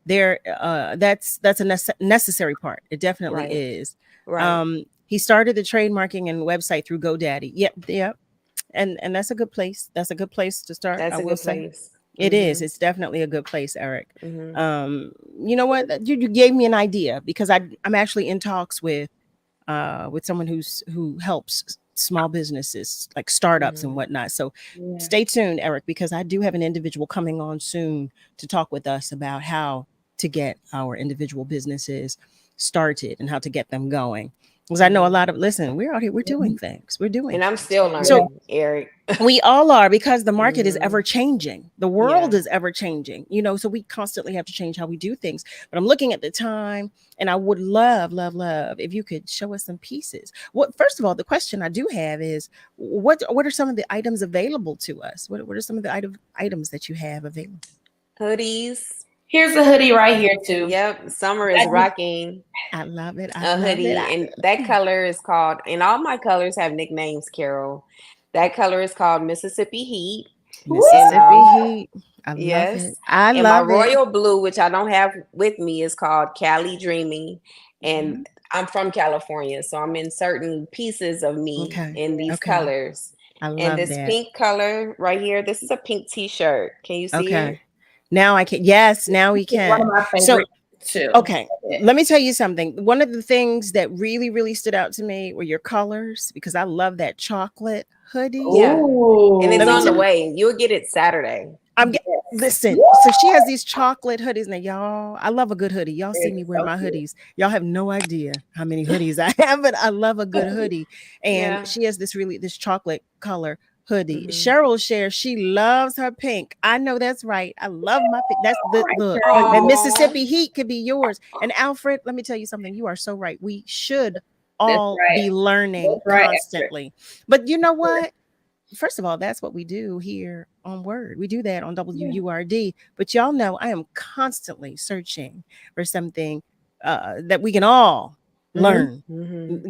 that's a necessary part. It definitely is. Right. He started the trademarking and website through GoDaddy. Yep. And that's a good place. That's a good place to start. That's I a will good say. place. It is. It's definitely a good place, Eric. You know what? You gave me an idea because I'm actually in talks with someone who helps small businesses like startups and whatnot. So stay tuned, Eric, because I do have an individual coming on soon to talk with us about how to get our individual businesses started and how to get them going. Because I know a lot of, we're out here, we're doing things. We're doing And I'm things. still learning, So Eric. we all are, because the market is ever changing. The world is ever changing, so we constantly have to change how we do things. But I'm looking at the time and I would love if you could show us some pieces. First of all, the question I do have is what are some of the items available to us? What are some of the items that you have available? Hoodies. Here's a hoodie right here too. Yep. Summer is rocking. I love it. A hoodie. And that color is called, and all my colors have nicknames, Carol. That color is called Mississippi Heat. Mississippi Heat. I love it. I and love my royal blue, which I don't have with me, is called Cali Dreaming. And I'm from California, so I'm in certain pieces of me in these colors. I love and this that. pink color right here, this is a pink t-shirt. Can you see it? Now I can. Yes, now we can. One of my favorites too. Okay, let me tell you something. One of the things that really, really stood out to me were your colors, because I love that chocolate hoodie. Yeah, and it's on the way. You'll get it Saturday. Listen, so she has these chocolate hoodies. Now, y'all, I love a good hoodie. Y'all see me wear my hoodies. Y'all have no idea how many hoodies I have, but I love a good hoodie. And she has this chocolate color hoodie. Cheryl shares she loves her pink. I know that's right. I love my pink. That's the Mississippi Heat could be yours. And Alfred, let me tell you something. You are so right. We should all be learning constantly. But you know what? First of all, that's what we do here on WURD. We do that on WURD. But y'all know I am constantly searching for something that we can all learn,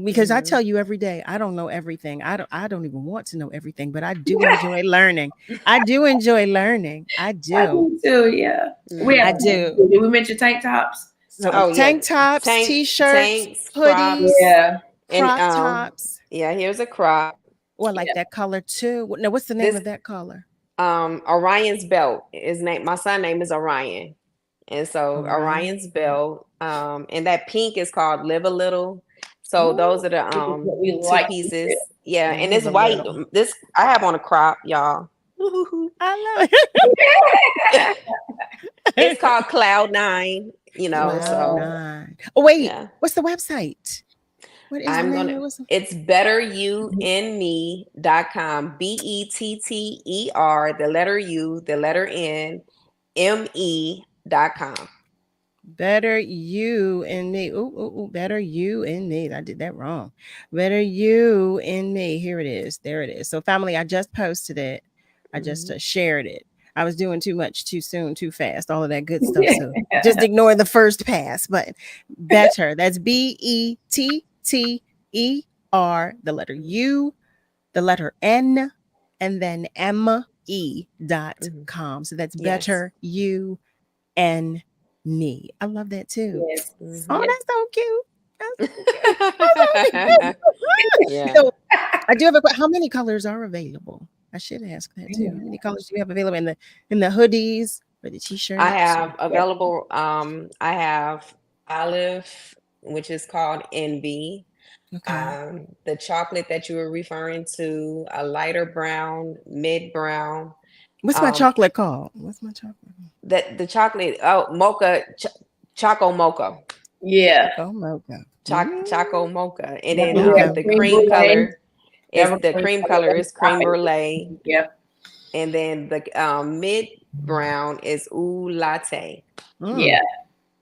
because I tell you every day, I don't know everything. I don't even want to know everything, but I do enjoy learning. I do enjoy learning. I do. I do too, yeah. I do. Did we mention tank tops? So tank tops, t-shirts, hoodies, crop tops. Yeah, here's a crop. Oh, I like that color too. Now, what's the name of that color? Orion's belt. My son's name is Orion. And so Orion's belt. And that pink is called Live a Little. So those are the two pieces. Yeah, and it's white. This I have on a crop, y'all. I love it. It's called Cloud 9, Cloud 9. Oh, wait, what's the website? What is the name? It's betteryounme.com. BETTER, the letter U, the letter N, ME.com. Better you and me. Ooh, better you and me. I did that wrong. Better you and me. Here it is. There it is. So, family, I just posted it. I just shared it. I was doing too much, too soon, too fast, all of that good stuff. So, just ignore the first pass. But better. That's BETTER, the letter U, the letter N, and then ME.com. So, that's better you and me. I love that too. Yes. Oh, that's so cute. That's so cute. Yeah. So I do have how many colors are available? I should ask that too. How many colors do you have available in the hoodies or the t-shirts? I have available. I have olive, which is called Envy. Okay. The chocolate that you were referring to, a lighter brown, mid brown. What's my chocolate called? What's my chocolate? The chocolate, mocha, choco mocha. Yeah. Choco mocha. Choco mocha. And then Okay. the cream color is Evergreen creme brulee. Yep. And then the mid brown is ooh latte. Yeah.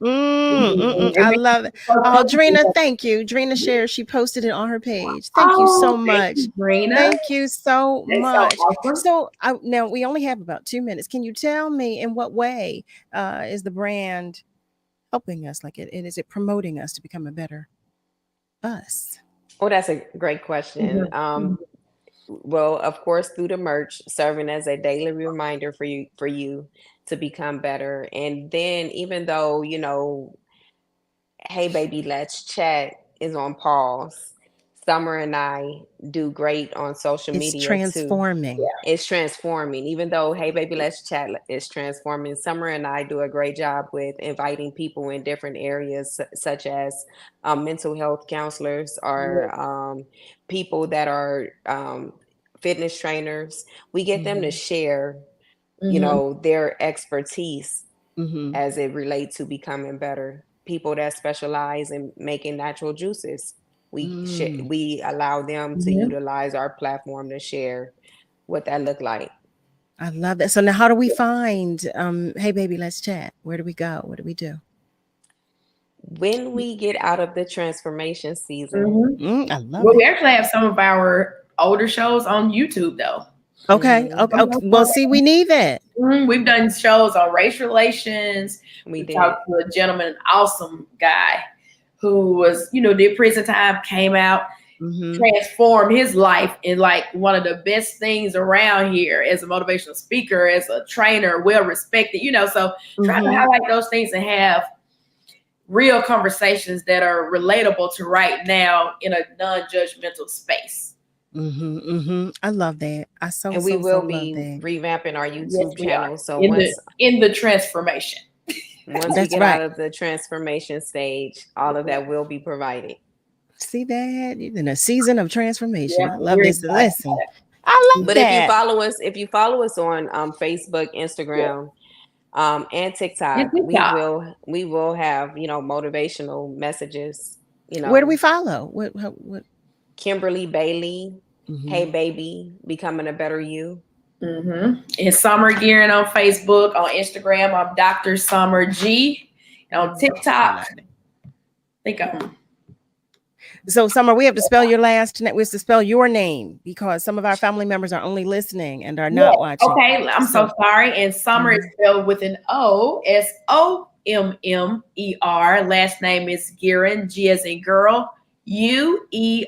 I love it. Oh, Drina, thank you. Drina shared. She posted it on her page. Thank you so much. Drina. Thank you so That's much. so awesome. So now we only have about 2 minutes. Can you tell me in what way is the brand helping us? Like is it promoting us to become a better us? Oh, that's a great question. Well, of course, through the merch, serving as a daily reminder for you to become better. And then even though, Hey Baby, Let's Chat is on pause, Summer and I do great on social It's media transforming. too. It's transforming. Even though Hey Baby, Let's Chat is transforming, Summer and I do a great job with inviting people in different areas, such as mental health counselors or people that are fitness trainers. We get them to share, their expertise as it relates to becoming better. People that specialize in making natural juices, we allow them to utilize our platform to share what that look like. I love that. So now how do we find Hey Baby, Let's Chat? Where do we go? What do we do? When we get out of the transformation season, I love Well, it. we actually have some of our older shows on YouTube though. Okay. Well, see, we need that. We've done shows on race relations. We talked to a gentleman, an awesome guy who was, did prison time, came out, transformed his life in like one of the best things around here as a motivational speaker, as a trainer, well respected, so trying to highlight those things and have real conversations that are relatable to right now in a non-judgmental space. I love that. I and we will love be that. revamping our YouTube channel. So in the transformation. Once we get out of the transformation stage, all of that will be provided. See that? You're in a season of transformation. I love this. Listen. But if you follow us on Facebook, Instagram, and TikTok, we will have motivational messages. Where do we follow? What? Kimberly Bailey, Hey Baby, Becoming a Better You. And Summer Guerin on Facebook, on Instagram, I'm Dr. Summer G. And on TikTok, So, Summer, we have to spell your last name. We have to spell your name because some of our family members are only listening and are not watching. Okay, I'm so sorry. And Summer is spelled with an O, SOMMER. Last name is Guerin, G as in girl, UERIN.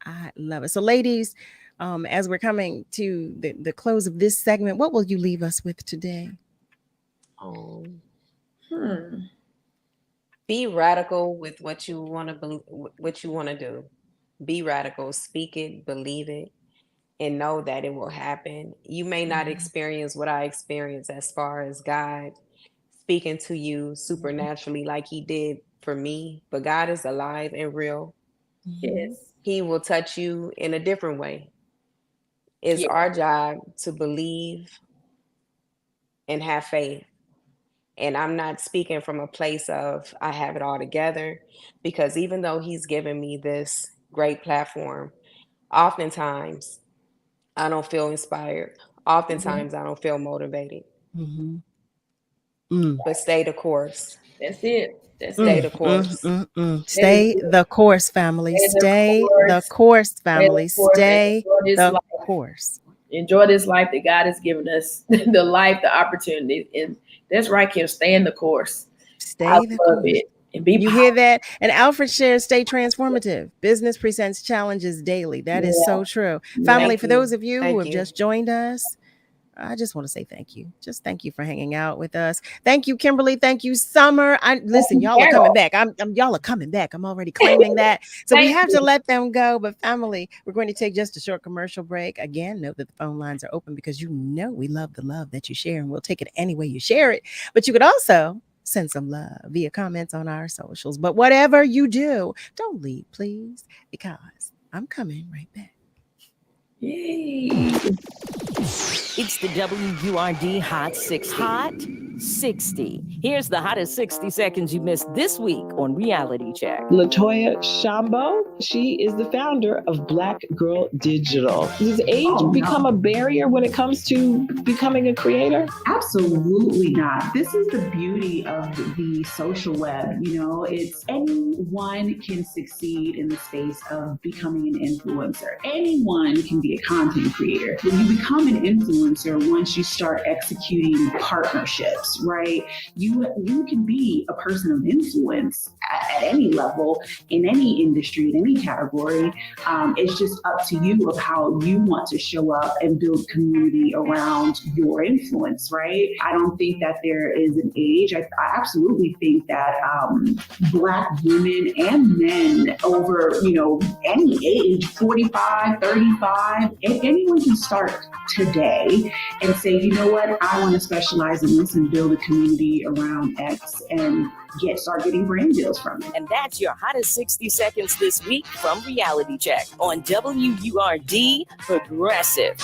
I love it. So, ladies, as we're coming to the close of this segment, what will you leave us with today? Be radical with what you want to do. Be radical, speak it, believe it, and know that it will happen. You may not experience what I experienced as far as God speaking to you supernaturally like he did for me, but God is alive and real. Yes. He will touch you in a different way. It's our job to believe and have faith And I'm not speaking from a place of I have it all together, because even though he's given me this great platform, oftentimes I don't feel inspired. Oftentimes I don't feel motivated. But stay the course. That's it. That's Stay it. the course. Stay the course, family. Stay the course, family. Stay the course. Enjoy this life that God has given us, the life, the opportunity. And that's right, Kim. Stay in the course. Stay the course. It. And be you hear that? And Alfred shares, stay transformative. Business presents challenges daily. That is so true. Family, for those of you who have just joined us, I just want to say thank you. Just thank you for hanging out with us. Thank you, Kimberly. Thank you, Summer. Listen, y'all are coming back. Y'all are coming back. I'm already claiming that. So we have to let them go. But family, we're going to take just a short commercial break. Again, note that the phone lines are open because we love the love that you share, and we'll take it any way you share it. But you could also send some love via comments on our socials. But whatever you do, don't leave, please, because I'm coming right back. Yay. It's the WURD Hot 60. Hot 60. Here's the hottest 60 seconds you missed this week on Reality Check. Latoya Shambo, she is the founder of Black Girl Digital. Does age become a barrier when it comes to becoming a creator? Absolutely not. This is the beauty of the social web. You know, it's anyone can succeed in the space of becoming an influencer. Anyone can be a content creator. When you become an influencer, once you start executing partnerships, right? You can be a person of influence at any level, in any industry, in any category. It's just up to you of how you want to show up and build community around your influence, right? I don't think that there is an age. I absolutely think that Black women and men over, any age, 45, 35, anyone can start today and say, you know what, I want to specialize in this and build a community around X and start getting brand deals from it. And that's your hottest 60 seconds this week from Reality Check on WURD Progressive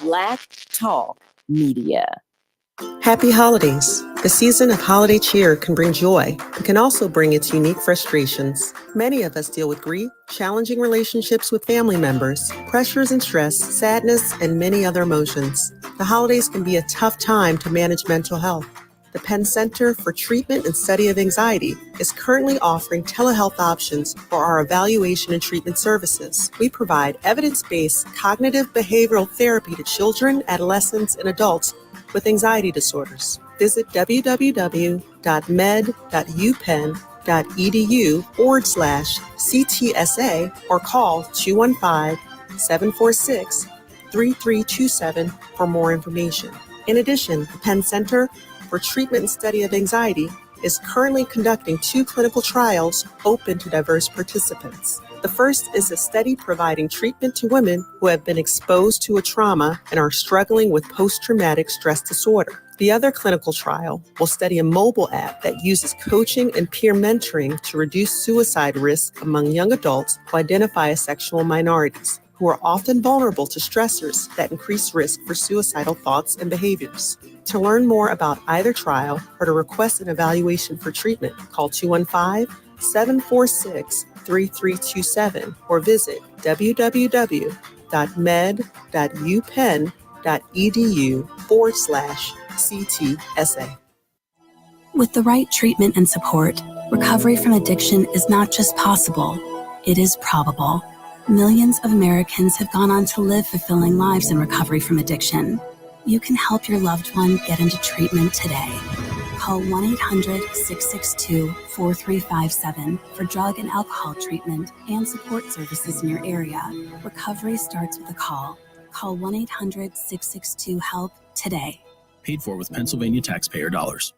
Black Talk Media. Happy holidays. The season of holiday cheer can bring joy, but can also bring its unique frustrations. Many of us deal with grief, challenging relationships with family members, pressures and stress, sadness, and many other emotions. The holidays can be a tough time to manage mental health. The Penn Center for Treatment and Study of Anxiety is currently offering telehealth options for our evaluation and treatment services. We provide evidence-based cognitive behavioral therapy to children, adolescents, and adults with anxiety disorders. Visit www.med.upenn.edu/CTSA or call 215-746-3327 for more information. In addition, the Penn Center for Treatment and Study of Anxiety is currently conducting 2 clinical trials open to diverse participants. The first is a study providing treatment to women who have been exposed to a trauma and are struggling with post-traumatic stress disorder. The other clinical trial will study a mobile app that uses coaching and peer mentoring to reduce suicide risk among young adults who identify as sexual minorities, who are often vulnerable to stressors that increase risk for suicidal thoughts and behaviors. To learn more about either trial or to request an evaluation for treatment, call 215-746-3327 or visit www.med.upenn.edu/CTSA. With the right treatment and support, recovery from addiction is not just possible, it is probable. Millions of Americans have gone on to live fulfilling lives in recovery from addiction. You can help your loved one get into treatment today. Call 1-800-662-4357 for drug and alcohol treatment and support services in your area. Recovery starts with a call. Call 1-800-662-HELP today. Paid for with Pennsylvania taxpayer dollars.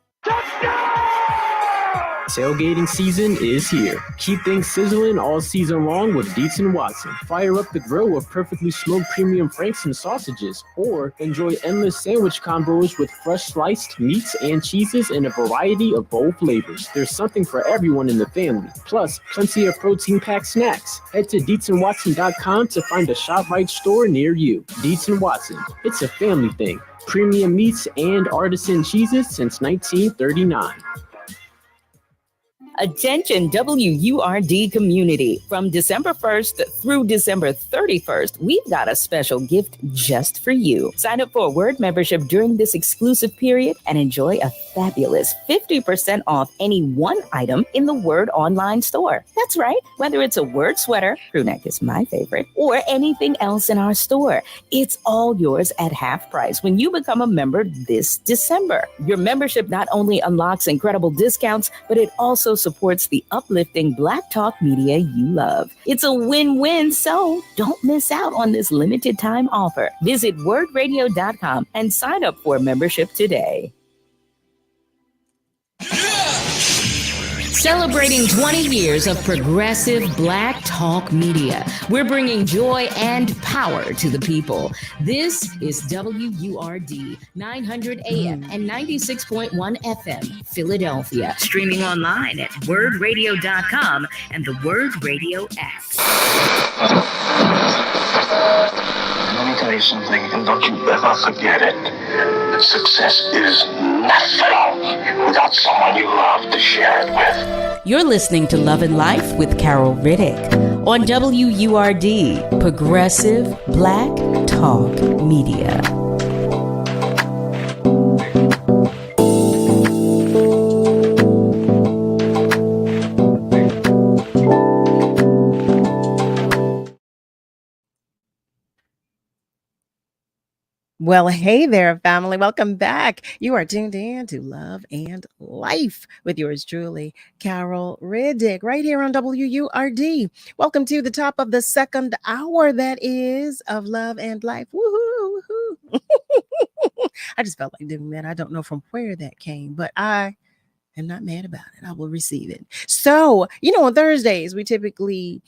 Tailgating season is here. Keep things sizzling all season long with Dietz and Watson. Fire up the grill with perfectly smoked premium franks and sausages, or enjoy endless sandwich combos with fresh sliced meats and cheeses in a variety of bold flavors. There's something for everyone in the family. Plus, plenty of protein-packed snacks. Head to DietzandWatson.com to find a ShopRite store near you. Dietz and Watson. It's a family thing. Premium meats and artisan cheeses since 1939. Attention WURD community. From December 1st through December 31st, we've got a special gift just for you. Sign up for a WURD membership during this exclusive period and enjoy a fabulous 50% off any one item in the WURD online store. That's right. Whether it's a WURD sweater, crew neck is my favorite, or anything else in our store, it's all yours at half price when you become a member this December. Your membership not only unlocks incredible discounts, but it also supports the uplifting Black Talk media you love. It's a win-win, so don't miss out on this limited time offer. Visit wordradio.com and sign up for a membership today. Celebrating 20 years of progressive Black Talk media. We're bringing joy and power to the people. This is WURD 900 AM and 96.1 FM, Philadelphia. Streaming online at wordradio.com and the WURD Radio app. Let me tell you something, and don't you ever forget it. Success is nothing without someone you love to share it with. You're listening to Love and Life with Carol Riddick on WURD, Progressive Black Talk Media. Well, hey there, family. Welcome back. You are tuned in to Love and Life with yours truly, Carol Riddick, right here on WURD. Welcome to the top of the second hour, that is, of Love and Life. Woohoo, woohoo. I just felt like doing that. I don't know from where that came, but I am not mad about it. I will receive it. So, on Thursdays, we typically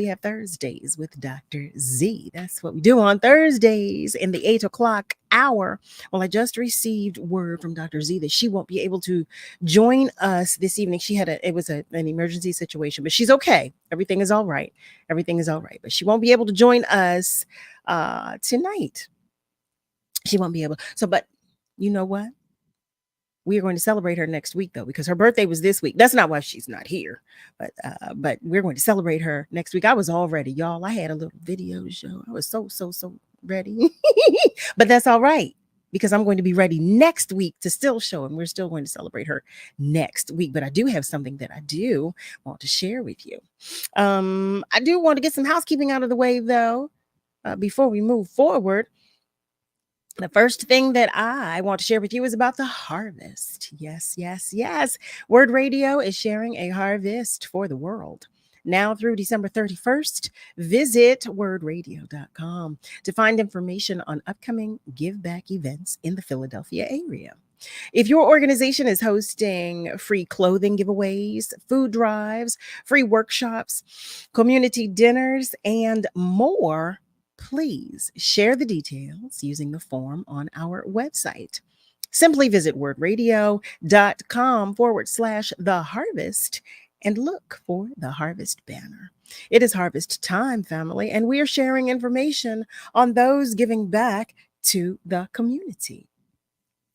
have Thursdays with Dr. Z. That's what we do on Thursdays in the 8 o'clock hour. Well, I just received word from Dr. Z that she won't be able to join us this evening. She had an emergency situation, but she's okay. Everything is all right. Everything is all right. But she won't be able to join us tonight. She won't be able. So, but you know what? We are going to celebrate her next week, though, because her birthday was this week. That's not why she's not here, but we're going to celebrate her next week. I was all ready, y'all. I had a little video show. I was so ready, but that's all right, because I'm going to be ready next week to still show, and we're still going to celebrate her next week. But I do have something that I do want to share with you. I do want to get some housekeeping out of the way, though, before we move forward. The first thing that I want to share with you is about the harvest. Yes. WURD Radio is sharing a harvest for the world. Now through December 31st, visit wordradio.com to find information on upcoming give back events in the Philadelphia area. If your organization is hosting free clothing giveaways, food drives, free workshops, community dinners, and more, please share the details using the form on our website. Simply visit wordradio.com/the harvest and look for the harvest banner. It is harvest time, family, and we are sharing information on those giving back to the community.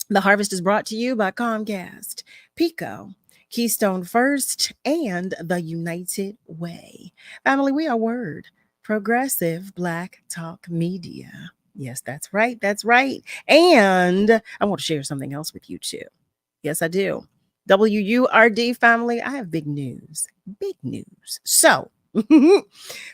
The harvest is brought to you by Comcast, Pico, Keystone First, and the United Way. Family, we are WURD, Progressive Black Talk Media. Yes, that's right. That's right. And I want to share something else with you too. Yes, I do. WURD family, I have big news. Big news. So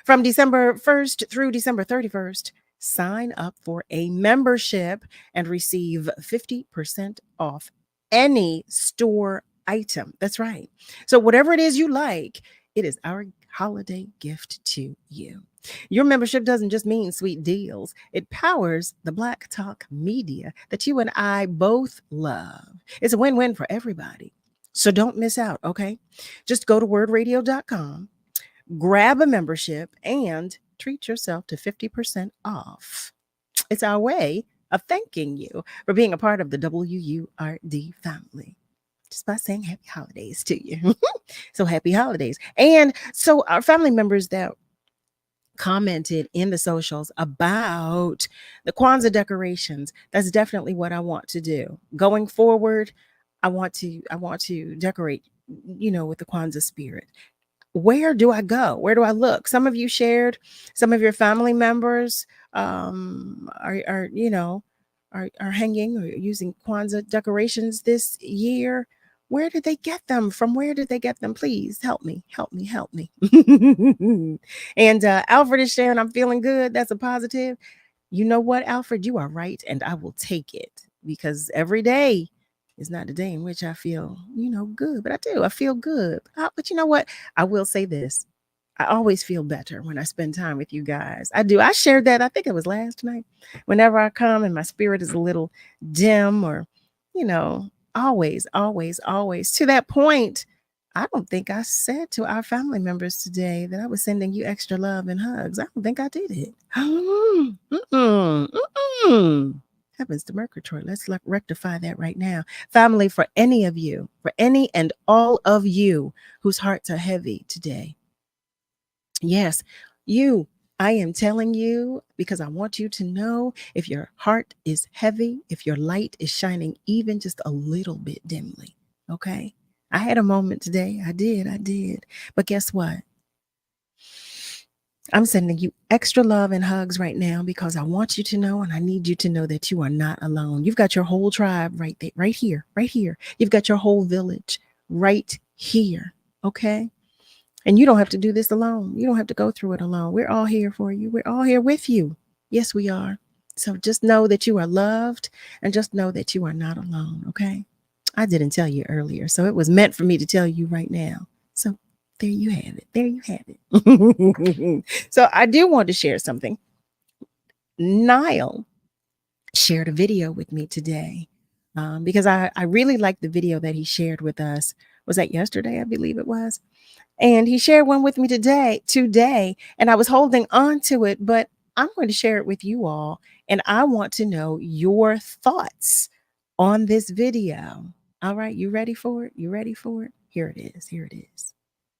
from December 1st through December 31st, sign up for a membership and receive 50% off any store item. That's right. So whatever it is you like, it is our holiday gift to you. Your membership doesn't just mean sweet deals. It powers the Black Talk media that you and I both love. It's a win-win for everybody. So don't miss out, okay? Just go to wordradio.com, grab a membership, and treat yourself to 50% off. It's our way of thanking you for being a part of the WURD family. Just by saying happy holidays to you. So happy holidays. And so our family members that commented in the socials about the Kwanzaa decorations, that's definitely what I want to do. Going forward, I want to decorate, with the Kwanzaa spirit. Where do I go? Where do I look? Some of you shared, some of your family members are hanging or using Kwanzaa decorations this year. Where did they get them? From where did they get them? Please help me. And Alfred is sharing, I'm feeling good. That's a positive. You know what, Alfred? You are right, and I will take it, because every day is not the day in which I feel, good. But I do. I feel good. But you know what? I will say this. I always feel better when I spend time with you guys. I do. I shared that, I think it was last night. Whenever I come and my spirit is a little dim or, always, to that point, I don't think I said to our family members today that I was sending you extra love and hugs. I don't think I did it. Happens to Mercury. Let's rectify that right now. Family, for any of you, for any and all of you whose hearts are heavy today. Yes, I am telling you, because I want you to know, if your heart is heavy, if your light is shining even just a little bit dimly, okay? I had a moment today. I did. But guess what? I'm sending you extra love and hugs right now, because I want you to know, and I need you to know, that you are not alone. You've got your whole tribe right there, right here. You've got your whole village right here, okay? And you don't have to do this alone. You don't have to go through it alone. We're all here for you. We're all here with you. Yes, we are. So just know that you are loved, and just know that you are not alone, okay? I didn't tell you earlier, so it was meant for me to tell you right now. So there you have it. So I do want to share something. Niall shared a video with me today because I really liked the video that he shared with us. Was that yesterday? I believe it was. And he shared one with me today, and I was holding on to it, but I'm going to share it with you all. And I want to know your thoughts on this video. All right, you ready for it? Here it is.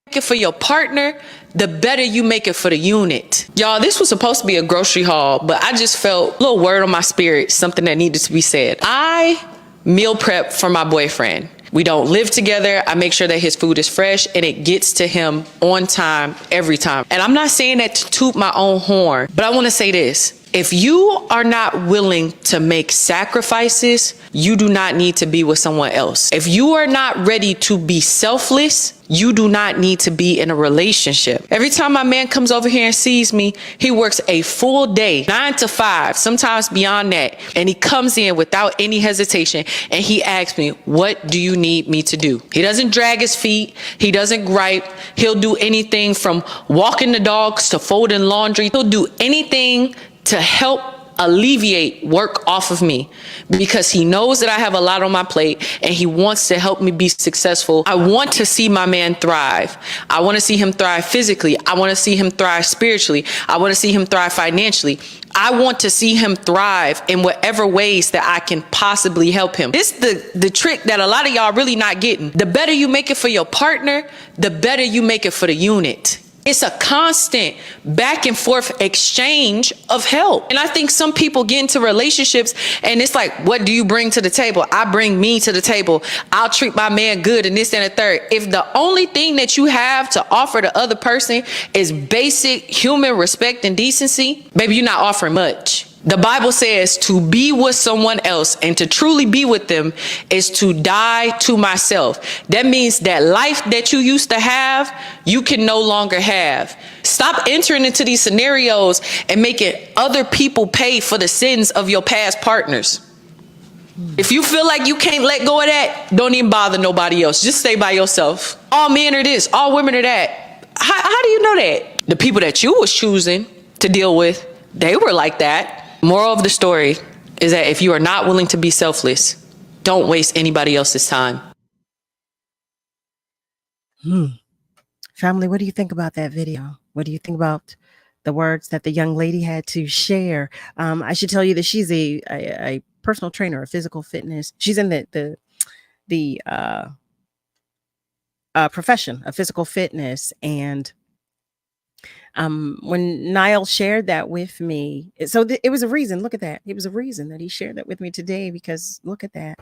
Make it for your partner, the better you make it for the unit. Y'all, this was supposed to be a grocery haul, but I just felt a little word on my spirit, something that needed to be said. I meal prep for my boyfriend. We don't live together. I make sure that his food is fresh and it gets to him on time, every time. And I'm not saying that to toot my own horn, but I want to say this. If you are not willing to make sacrifices, you do not need to be with someone else. If you are not ready to be selfless, you do not need to be in a relationship. Every time my man comes over here and sees me, he works a full day, 9 to 5, sometimes beyond that. And he comes in without any hesitation and he asks me, what do you need me to do? He doesn't drag his feet. He doesn't gripe. He'll do anything from walking the dogs to folding laundry. He'll do anything to help alleviate work off of me, because he knows that I have a lot on my plate and he wants to help me be successful. I want to see my man thrive. I want to see him thrive physically. I want to see him thrive spiritually. I want to see him thrive financially. I want to see him thrive in whatever ways that I can possibly help him. This is the trick that a lot of y'all really not getting. The better you make it for your partner, the better you make it for the unit. It's a constant back and forth exchange of help. And I think some people get into relationships and it's like, what do you bring to the table? I bring me to the table. I'll treat my man good and this and the third. If the only thing that you have to offer the other person is basic human respect and decency, baby, you're not offering much. The Bible says to be with someone else and to truly be with them is to die to myself. That means that life that you used to have, you can no longer have. Stop entering into these scenarios and making other people pay for the sins of your past partners. If you feel like you can't let go of that, don't even bother nobody else. Just stay by yourself. All men are this, all women are that. How do you know that? The people that you was choosing to deal with, they were like that. Moral of the story is that if you are not willing to be selfless, don't waste anybody else's time. Family, what do you think about that video? What do you think about the words that the young lady had to share? I should tell you that she's a personal trainer of physical fitness. She's in the profession of physical fitness. And when Niall shared that with me, it was a reason. Look at that. It was a reason that he shared that with me today, because look at that.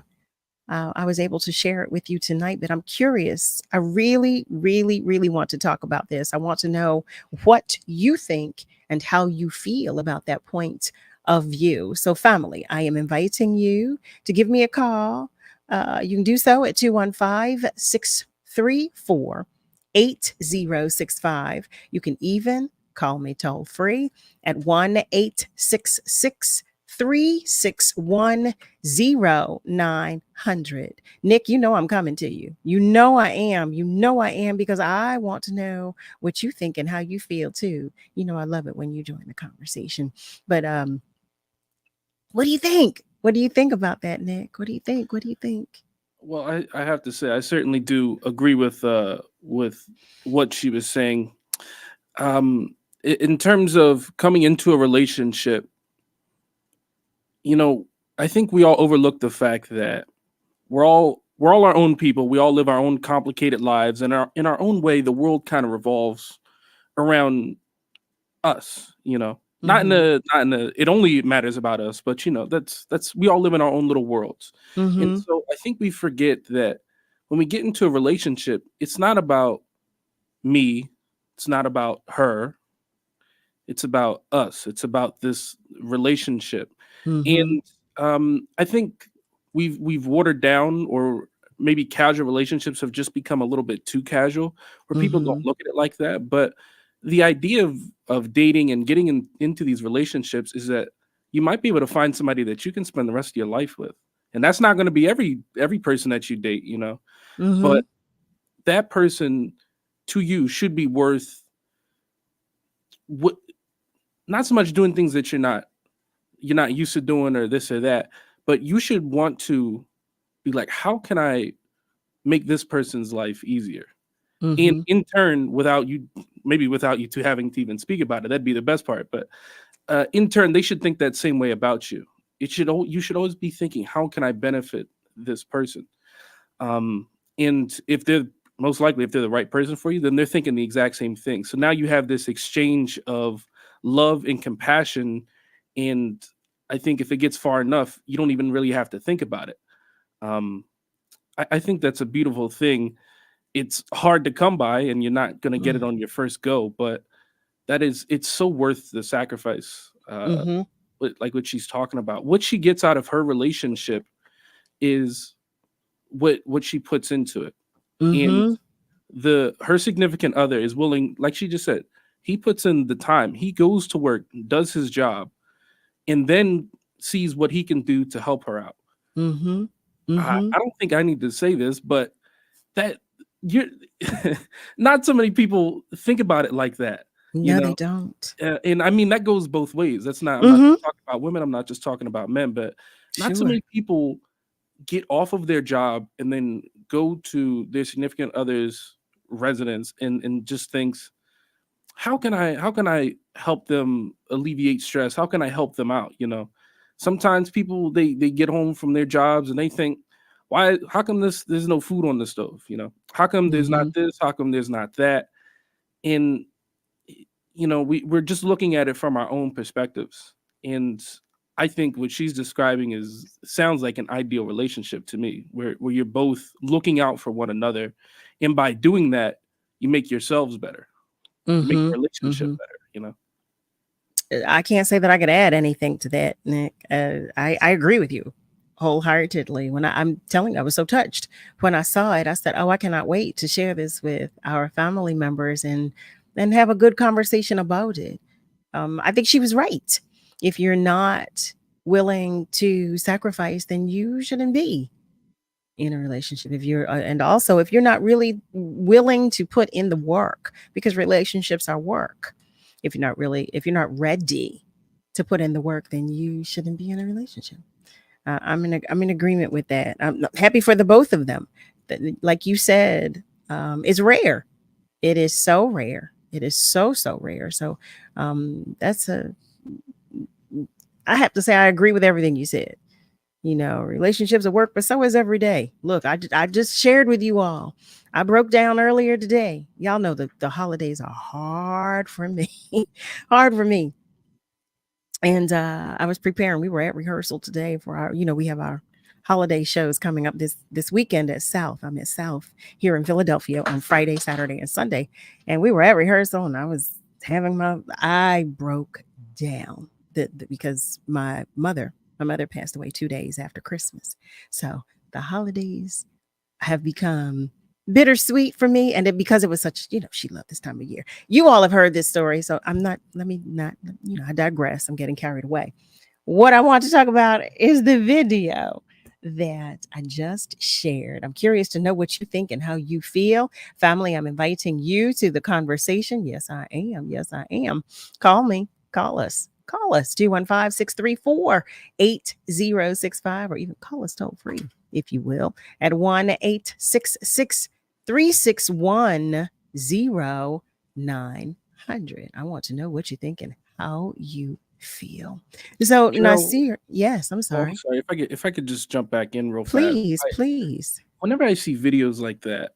I was able to share it with you tonight, but I'm curious. I really, really, really want to talk about this. I want to know what you think and how you feel about that point of view. So, family, I am inviting you to give me a call. You can do so at 215-634-8065. You can even call me toll free at 1-866-361-0900. Nick, you know I'm coming to you. You know I am. You know I am, because I want to know what you think and how you feel too. You know I love it when you join the conversation. But what do you think? What do you think about that, Nick? What do you think? What do you think? Well, I have to say I certainly do agree with what she was saying. In terms of coming into a relationship, I think we all overlook the fact that we're all our own people. We all live our own complicated lives, and in our own way, the world kind of revolves around us. Not in a it only matters about us, but that's we all live in our own little worlds. And so I think we forget that when we get into a relationship, it's not about me, it's not about her, it's about us. It's about this relationship. And I think we've watered down, or maybe casual relationships have just become a little bit too casual, where people don't look at it like that. But the idea of dating and getting into these relationships is that you might be able to find somebody that you can spend the rest of your life with. And that's not going to be every person that you date, but that person to you should be worth what, not so much doing things that you're not used to doing, or this or that, but you should want to be like, how can I make this person's life easier? And in turn, without you two having to even speak about it, that'd be the best part. But in turn, they should think that same way about you. You should always be thinking, how can I benefit this person? And if they're the right person for you, then they're thinking the exact same thing. So now you have this exchange of love and compassion. And I think if it gets far enough, you don't even really have to think about it. I think that's a beautiful thing. It's hard to come by, and you're not going to get it on your first go, but it's so worth the sacrifice. Like what she's talking about, what she gets out of her relationship is what she puts into it. And her significant other is willing, like she just said, he puts in the time, he goes to work, does his job, and then sees what he can do to help her out. I don't think I need to say this, but that you're not so many people think about it like that. No, they don't. And I mean, that goes both ways. That's not, I'm not just talking about women. I'm not just talking about men, but not so many people get off of their job and then go to their significant other's residence and just thinks, how can I help them alleviate stress? How can I help them out? Sometimes people, they get home from their jobs and they think, how come there's no food on the stove? How come there's not this? How come there's not that? And we're just looking at it from our own perspectives. And I think what she's describing sounds like an ideal relationship to me, where you're both looking out for one another. And by doing that, you make yourselves better. You make the relationship better, I can't say that I could add anything to that, Nick. I agree with you wholeheartedly. When I'm telling you, I was so touched when I saw it. I said, oh, I cannot wait to share this with our family members and have a good conversation about it. I think she was right. If you're not willing to sacrifice, then you shouldn't be in a relationship. If you're and also if you're not really willing to put in the work, because relationships are work. If you're not ready to put in the work, then you shouldn't be in a relationship. I'm in agreement with that. I'm happy for the both of them. Like you said, is rare. It is so rare. It is so rare. So that's I have to say, I agree with everything you said. Relationships at work, but so is every day. Look, I just shared with you all. I broke down earlier today. Y'all know the holidays are hard for me. Hard for me. And I was preparing. We were at rehearsal today for our, we have our holiday shows coming up this weekend at South. I'm at South here in Philadelphia on Friday, Saturday, and Sunday. And we were at rehearsal, and I was I broke down because my mother passed away 2 days after Christmas. So the holidays have become bittersweet for me, and because it was such, she loved this time of year. You all have heard this story, so let me not, I digress. I'm getting carried away. What I want to talk about is the video that I just shared. I'm curious to know what you think and how you feel. Family, I'm inviting you to the conversation. Yes, I am. Yes, I am. Call me. Call us. Call us 215-634-8065, or even call us toll free, if you will, at 1-866-361-0900. I want to know what you think and how you feel. So, Nasir, yes, I'm sorry. Sorry, if I could just jump back in real Please, fast. please. Whenever I see videos like that,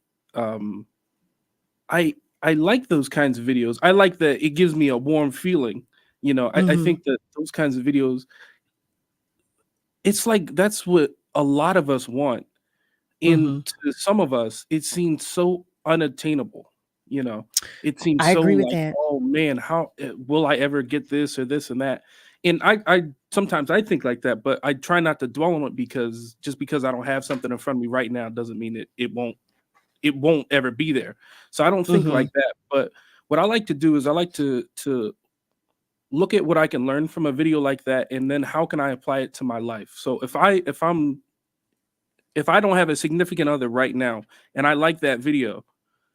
I like those kinds of videos. I like that it gives me a warm feeling. I think that those kinds of videos, it's like that's what a lot of us want. And to some of us, it seems so unattainable. It seems I so agree with like, that. oh man, how will I ever get this or this and that? And I sometimes I think like that, but I try not to dwell on it, because just because I don't have something in front of me right now doesn't mean it won't ever be there. So I don't think like that. But what I like to do is I like to look at what I can learn from a video like that, and then how can I apply it to my life. So if I don't have a significant other right now and I like that video,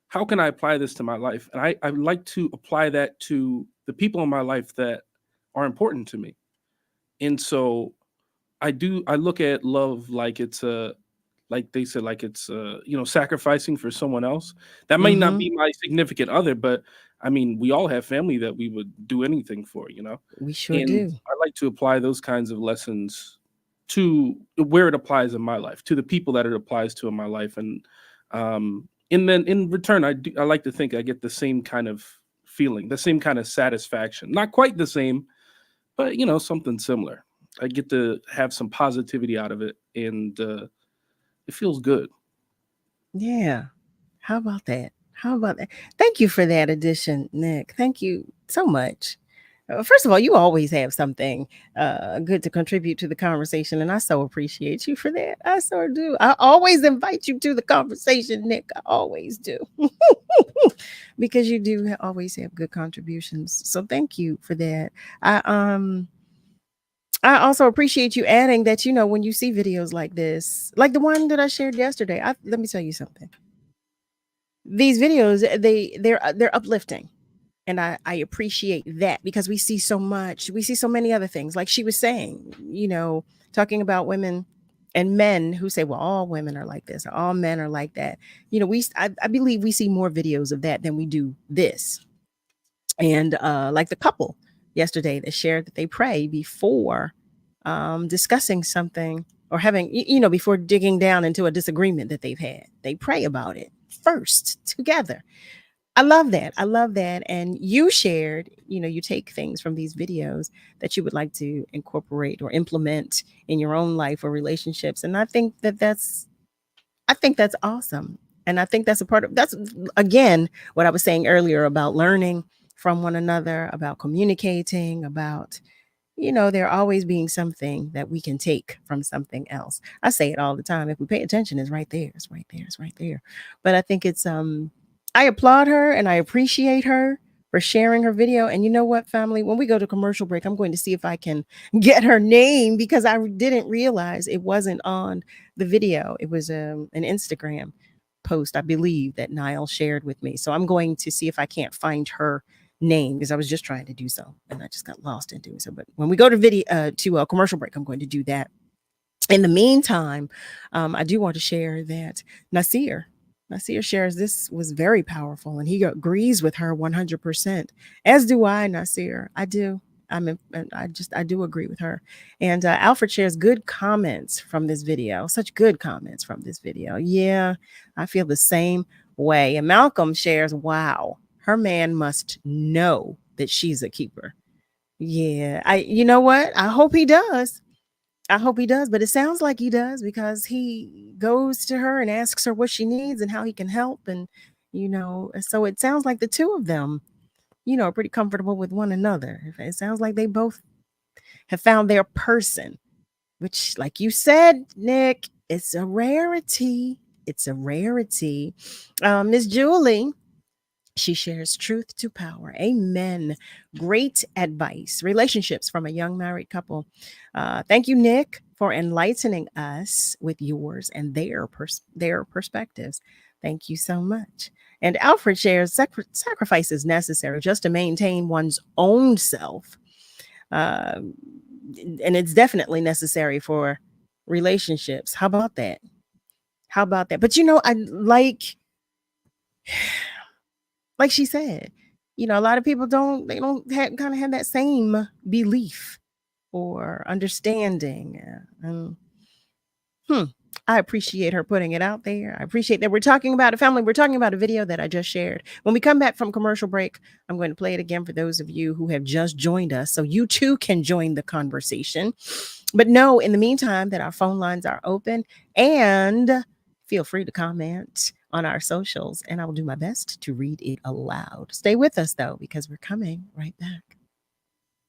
how can I apply this to my life? And I like to apply that to the people in my life that are important to me. And so I look at love like it's like they said, like it's sacrificing for someone else. That may not be my significant other, but I mean, we all have family that we would do anything for, We sure and do. I like to apply those kinds of lessons to where it applies in my life, to the people that it applies to in my life. And then in return, I like to think I get the same kind of feeling, the same kind of satisfaction. Not quite the same, but something similar. I get to have some positivity out of it, and it feels good. Yeah. How about that? How about that? Thank you for that addition, Nick. Thank you so much. First of all, you always have something good to contribute to the conversation, and I so appreciate you for that. I so do. I always invite you to the conversation, Nick. I always do. Because you do always have good contributions. So thank you for that. I also appreciate you adding that, when you see videos like this, like the one that I shared yesterday, let me tell you something. These videos, they're uplifting. And I appreciate that, because we see so many other things. Like she was saying, talking about women and men who say, well, all women are like this, or all men are like that. I believe we see more videos of that than we do this. And like the couple yesterday that shared that they pray before discussing something, or having, before digging down into a disagreement that they've had. They pray about it first together. I love that. I love that. And you shared, you take things from these videos that you would like to incorporate or implement in your own life or relationships. And I think that's awesome. And I think that's again, what I was saying earlier about learning from one another, about communicating, about, there always being something that we can take from something else. I say it all the time. If we pay attention, it's right there. It's right there. It's right there. But I think I applaud her and I appreciate her for sharing her video. And you know what, family, when we go to commercial break, I'm going to see if I can get her name, because I didn't realize it wasn't on the video. It was an Instagram post, I believe, that Niall shared with me. So I'm going to see if I can't find her name, because I was just trying to do so and I just got lost in doing so. But when we go to a commercial break, I'm going to do that. In the meantime, I do want to share that Nasir Nasir shares this was very powerful, and he agrees with her 100%. As do I, Nasir. I do. I do agree with her. And Alfred shares good comments from this video. Such good comments from this video. Yeah, I feel the same way. And Malcolm shares, wow, her man must know that she's a keeper. Yeah, you know what? I hope he does. I hope he does, but it sounds like he does because he goes to her and asks her what she needs and how he can help. And, so it sounds like the two of them, are pretty comfortable with one another. It sounds like they both have found their person, which, like you said, Nick, it's a rarity. It's a rarity. Miss Julie, she shares truth to power. Amen. Great advice. Relationships from a young married couple. Thank you, Nick, for enlightening us with yours and their perspectives. Thank you so much. And Alfred shares sacrifice is necessary just to maintain one's own self. And it's definitely necessary for relationships. How about that? How about that? But I like she said, a lot of people don't kind of have that same belief or understanding. I appreciate her putting it out there. I appreciate that we're talking about a family. We're talking about a video that I just shared. When we come back from commercial break, I'm going to play it again for those of you who have just joined us, so you too can join the conversation. But know, in the meantime, that our phone lines are open, and feel free to comment on our socials, and I will do my best to read it aloud. Stay with us, though, because we're coming right back.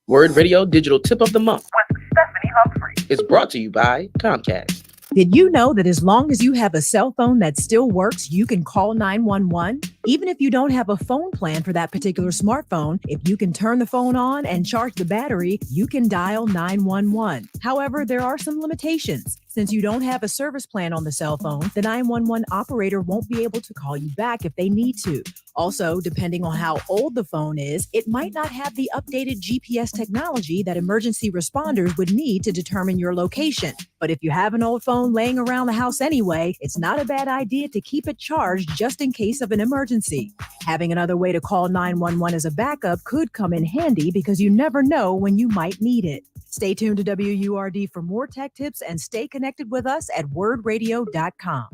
WURD Radio Digital Tip of the Month with Stephanie Humphrey is brought to you by Comcast. Did you know that as long as you have a cell phone that still works, you can call 911? Even if you don't have a phone plan for that particular smartphone, if you can turn the phone on and charge the battery, you can dial 911. However, there are some limitations. Since you don't have a service plan on the cell phone, the 911 operator won't be able to call you back if they need to. Also, depending on how old the phone is, it might not have the updated GPS technology that emergency responders would need to determine your location. But if you have an old phone laying around the house anyway, it's not a bad idea to keep it charged just in case of an emergency. Having another way to call 911 as a backup could come in handy because you never know when you might need it. Stay tuned to WURD for more tech tips and stay connected with us at wordradio.com.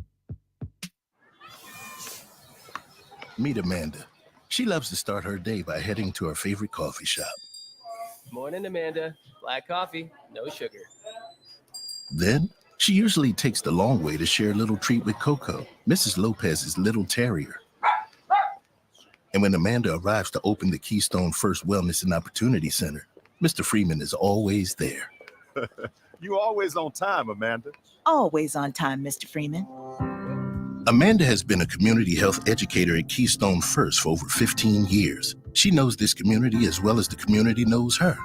Meet Amanda. She loves to start her day by heading to her favorite coffee shop. Morning, Amanda. Black coffee, no sugar. Then, she usually takes the long way to share a little treat with Coco, Mrs. Lopez's little terrier. And when Amanda arrives to open the Keystone First Wellness and Opportunity Center, Mr. Freeman is always there. You always on time, Amanda. Always on time, Mr. Freeman. Amanda has been a community health educator at Keystone First for over 15 years. She knows this community as well as the community knows her.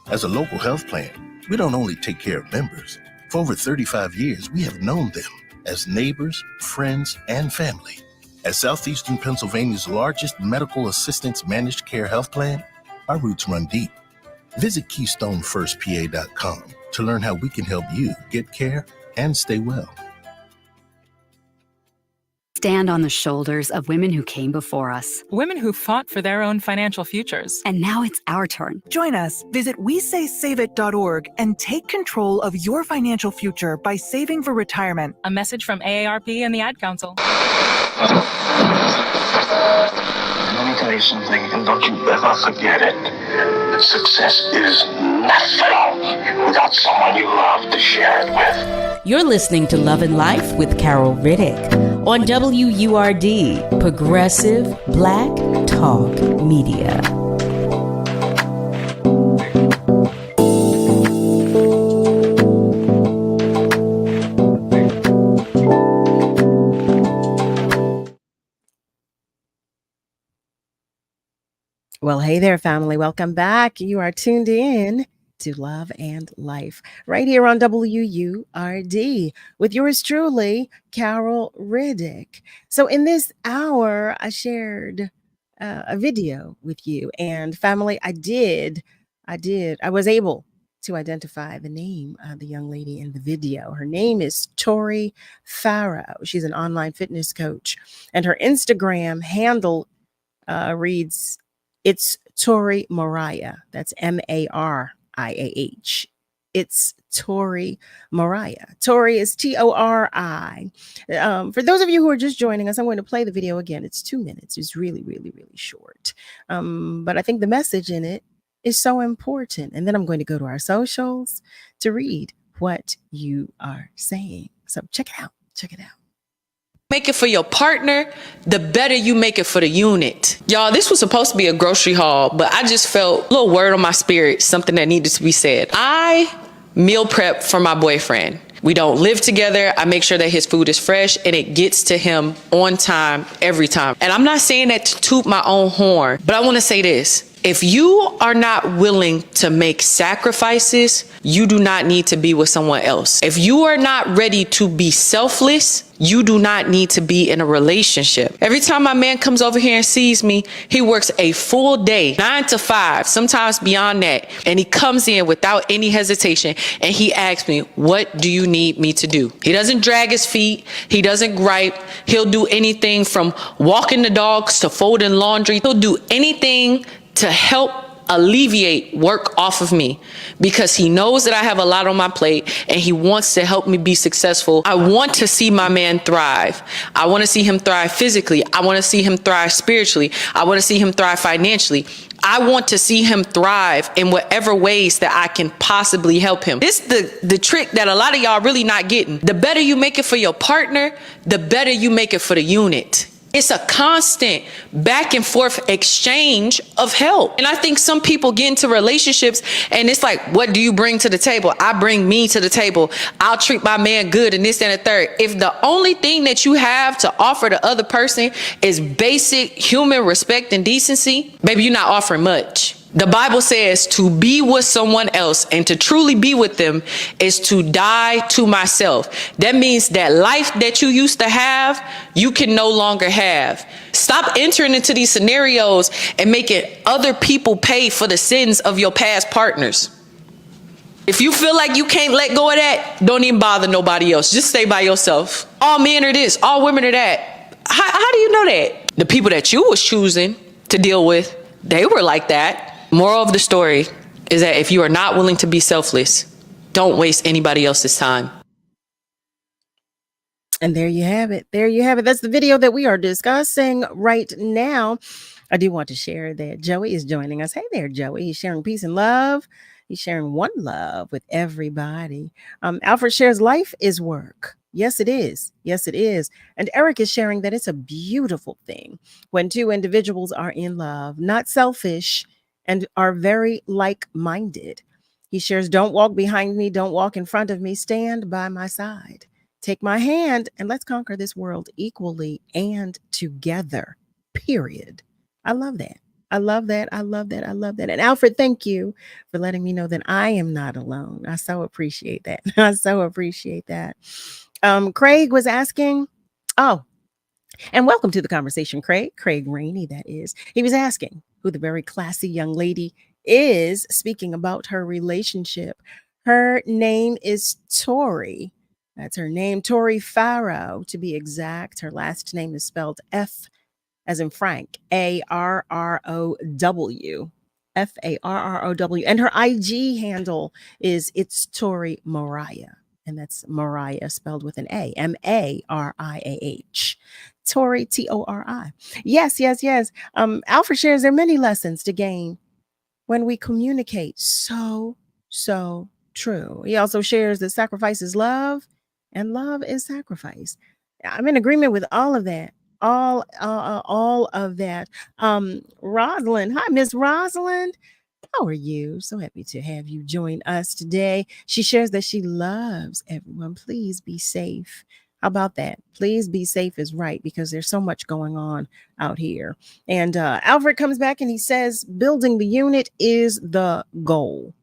As a local health plan, we don't only take care of members. For over 35 years, we have known them as neighbors, friends, and family. As Southeastern Pennsylvania's largest medical assistance managed care health plan, our roots run deep. Visit KeystoneFirstPA.com to learn how we can help you get care and stay well. Stand on the shoulders of women who came before us. Women who fought for their own financial futures. And now it's our turn. Join us. Visit WeSaySaveIt.org and take control of your financial future by saving for retirement. A message from AARP and the Ad Council. Let me tell you something, and don't you ever forget it. Success is nothing without someone you love to share it with. You're listening to Love and Life with Carol Riddick on WURD, Progressive Black Talk Media. Well, hey there, family. Welcome back. You are tuned in to Love and Life right here on WURD with yours truly, Carol Riddick. So in this hour, I shared a video with you, and family, I was able to identify the name of the young lady in the video. Her name is Tori Farrow. She's an online fitness coach, and her Instagram handle reads, "It's Tori Mariah." That's Mariah. It's Tori Mariah. Tori is Tori. For those of you who are just joining us, I'm going to play the video again. It's 2 minutes. It's really, really, really short. But I think the message in it is so important. And then I'm going to go to our socials to read what you are saying. So check it out. Check it out. Make it for your partner, the better you make it for the unit. Y'all, this was supposed to be a grocery haul, but I just felt a little word on my spirit, something that needed to be said. I meal prep for my boyfriend. We don't live together. I make sure that his food is fresh and it gets to him on time, every time. And I'm not saying that to toot my own horn, but I want to say this. If you are not willing to make sacrifices, you do not need to be with someone else. If you are not ready to be selfless, you do not need to be in a relationship. Every time my man comes over here and sees me, he works a full day, 9 to 5, sometimes beyond that. And he comes in without any hesitation and he asks me, "What do you need me to do?" He doesn't drag his feet. He doesn't gripe. He'll do anything from walking the dogs to folding laundry. He'll do anything to help alleviate work off of me because he knows that I have a lot on my plate and he wants to help me be successful. I want to see my man thrive. I want to see him thrive physically. I want to see him thrive spiritually. I want to see him thrive financially. I want to see him thrive in whatever ways that I can possibly help him. This is the trick that a lot of y'all really not getting. The better you make it for your partner, the better you make it for the unit. It's a constant back and forth exchange of help. And I think some people get into relationships and it's like, what do you bring to the table? I bring me to the table. I'll treat my man good and this and the third. If the only thing that you have to offer the other person is basic human respect and decency, baby, you're not offering much. The Bible says to be with someone else and to truly be with them is to die to myself. That means that life that you used to have, you can no longer have. Stop entering into these scenarios and making other people pay for the sins of your past partners. If you feel like you can't let go of that, don't even bother nobody else. Just stay by yourself. All men are this, all women are that. How do you know that? The people that you was choosing to deal with, they were like that. Moral of the story is that if you are not willing to be selfless, don't waste anybody else's time. And there you have it. There you have it. That's the video that we are discussing right now. I do want to share that Joey is joining us. Hey there, Joey. He's sharing peace and love. He's sharing one love with everybody. Alfred shares life is work. Yes, it is. Yes, it is. And Eric is sharing that it's a beautiful thing when two individuals are in love, not selfish, and are very like-minded. He shares, don't walk behind me, don't walk in front of me, stand by my side. Take my hand and let's conquer this world equally and together, period. I love that. I love that. I love that. I love that. And Alfred, thank you for letting me know that I am not alone. I so appreciate that. I so appreciate that. Craig was asking, and welcome to the conversation, Craig Rainey, that is. He was asking who the very classy young lady is speaking about her relationship. Her name is Tori. That's her name, Tori Farrow, to be exact. Her last name is spelled F as in Frank, A-R-R-O-W. Farrow. And her IG handle is It's Tori Mariah. And that's Mariah spelled with an A, M-A-R-I-A-H. Tori, T-O-R-I. Yes. Alfred shares there are many lessons to gain when we communicate. So true. He also shares that sacrifice is love and love is sacrifice. I'm in agreement with all of that. All of that. Rosalind. Hi, Miss Rosalind. How are you? So happy to have you join us today. She shares that she loves everyone. Please be safe. How about that? Please be safe is right because there's so much going on out here. And Alfred comes back and he says, building the unit is the goal.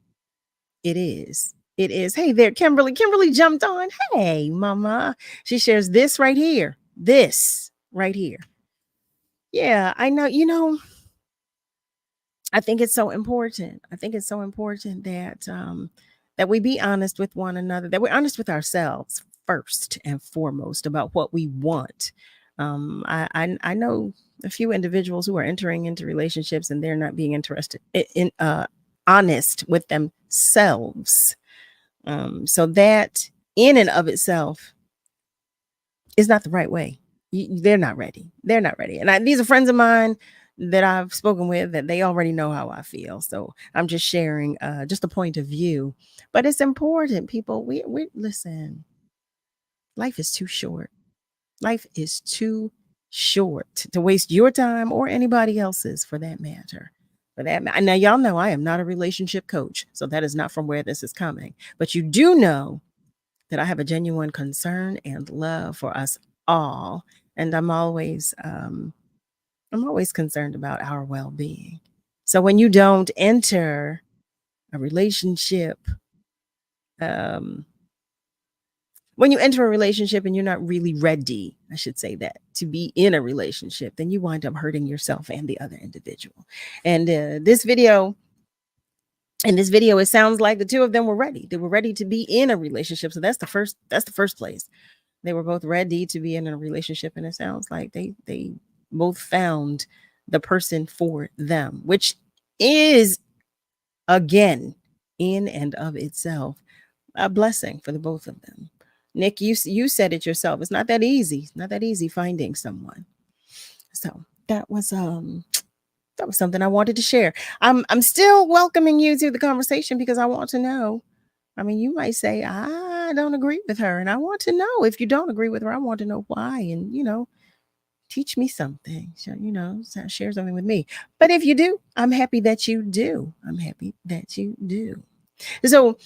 It is. It is. Hey there, Kimberly. Kimberly jumped on. Hey, mama. She shares this right here. This right here. Yeah, I know. I think it's so important. I think it's so important that that we be honest with one another, that we're honest with ourselves first and foremost about what we want. I know a few individuals who are entering into relationships and they're not being interested in honest with themselves. So that in and of itself is not the right way. They're not ready. They're not ready. And these are friends of mine that I've spoken with that they already know how I feel. So I'm just sharing just a point of view. But it's important, people. We listen. Life is too short. Life is too short to waste your time or anybody else's for that matter. Now, y'all know I am not a relationship coach, so that is not from where this is coming. But you do know that I have a genuine concern and love for us all, and I'm always concerned about our well-being. So when you don't enter a relationship, when you enter a relationship and you're not really ready, I should say that, to be in a relationship, then you wind up hurting yourself and the other individual. And in this video, it sounds like the two of them were ready. They were ready to be in a relationship. So that's the first place. They were both ready to be in a relationship, and it sounds like they both found the person for them, which is, again, in and of itself, a blessing for the both of them. Nick, you said it yourself. It's not that easy. It's not that easy finding someone. So that was something I wanted to share. I'm still welcoming you to the conversation because I want to know. I mean, you might say, I don't agree with her. And I want to know, if you don't agree with her, I want to know why. And, teach me something. So, share something with me. But if you do, I'm happy that you do. I'm happy that you do. So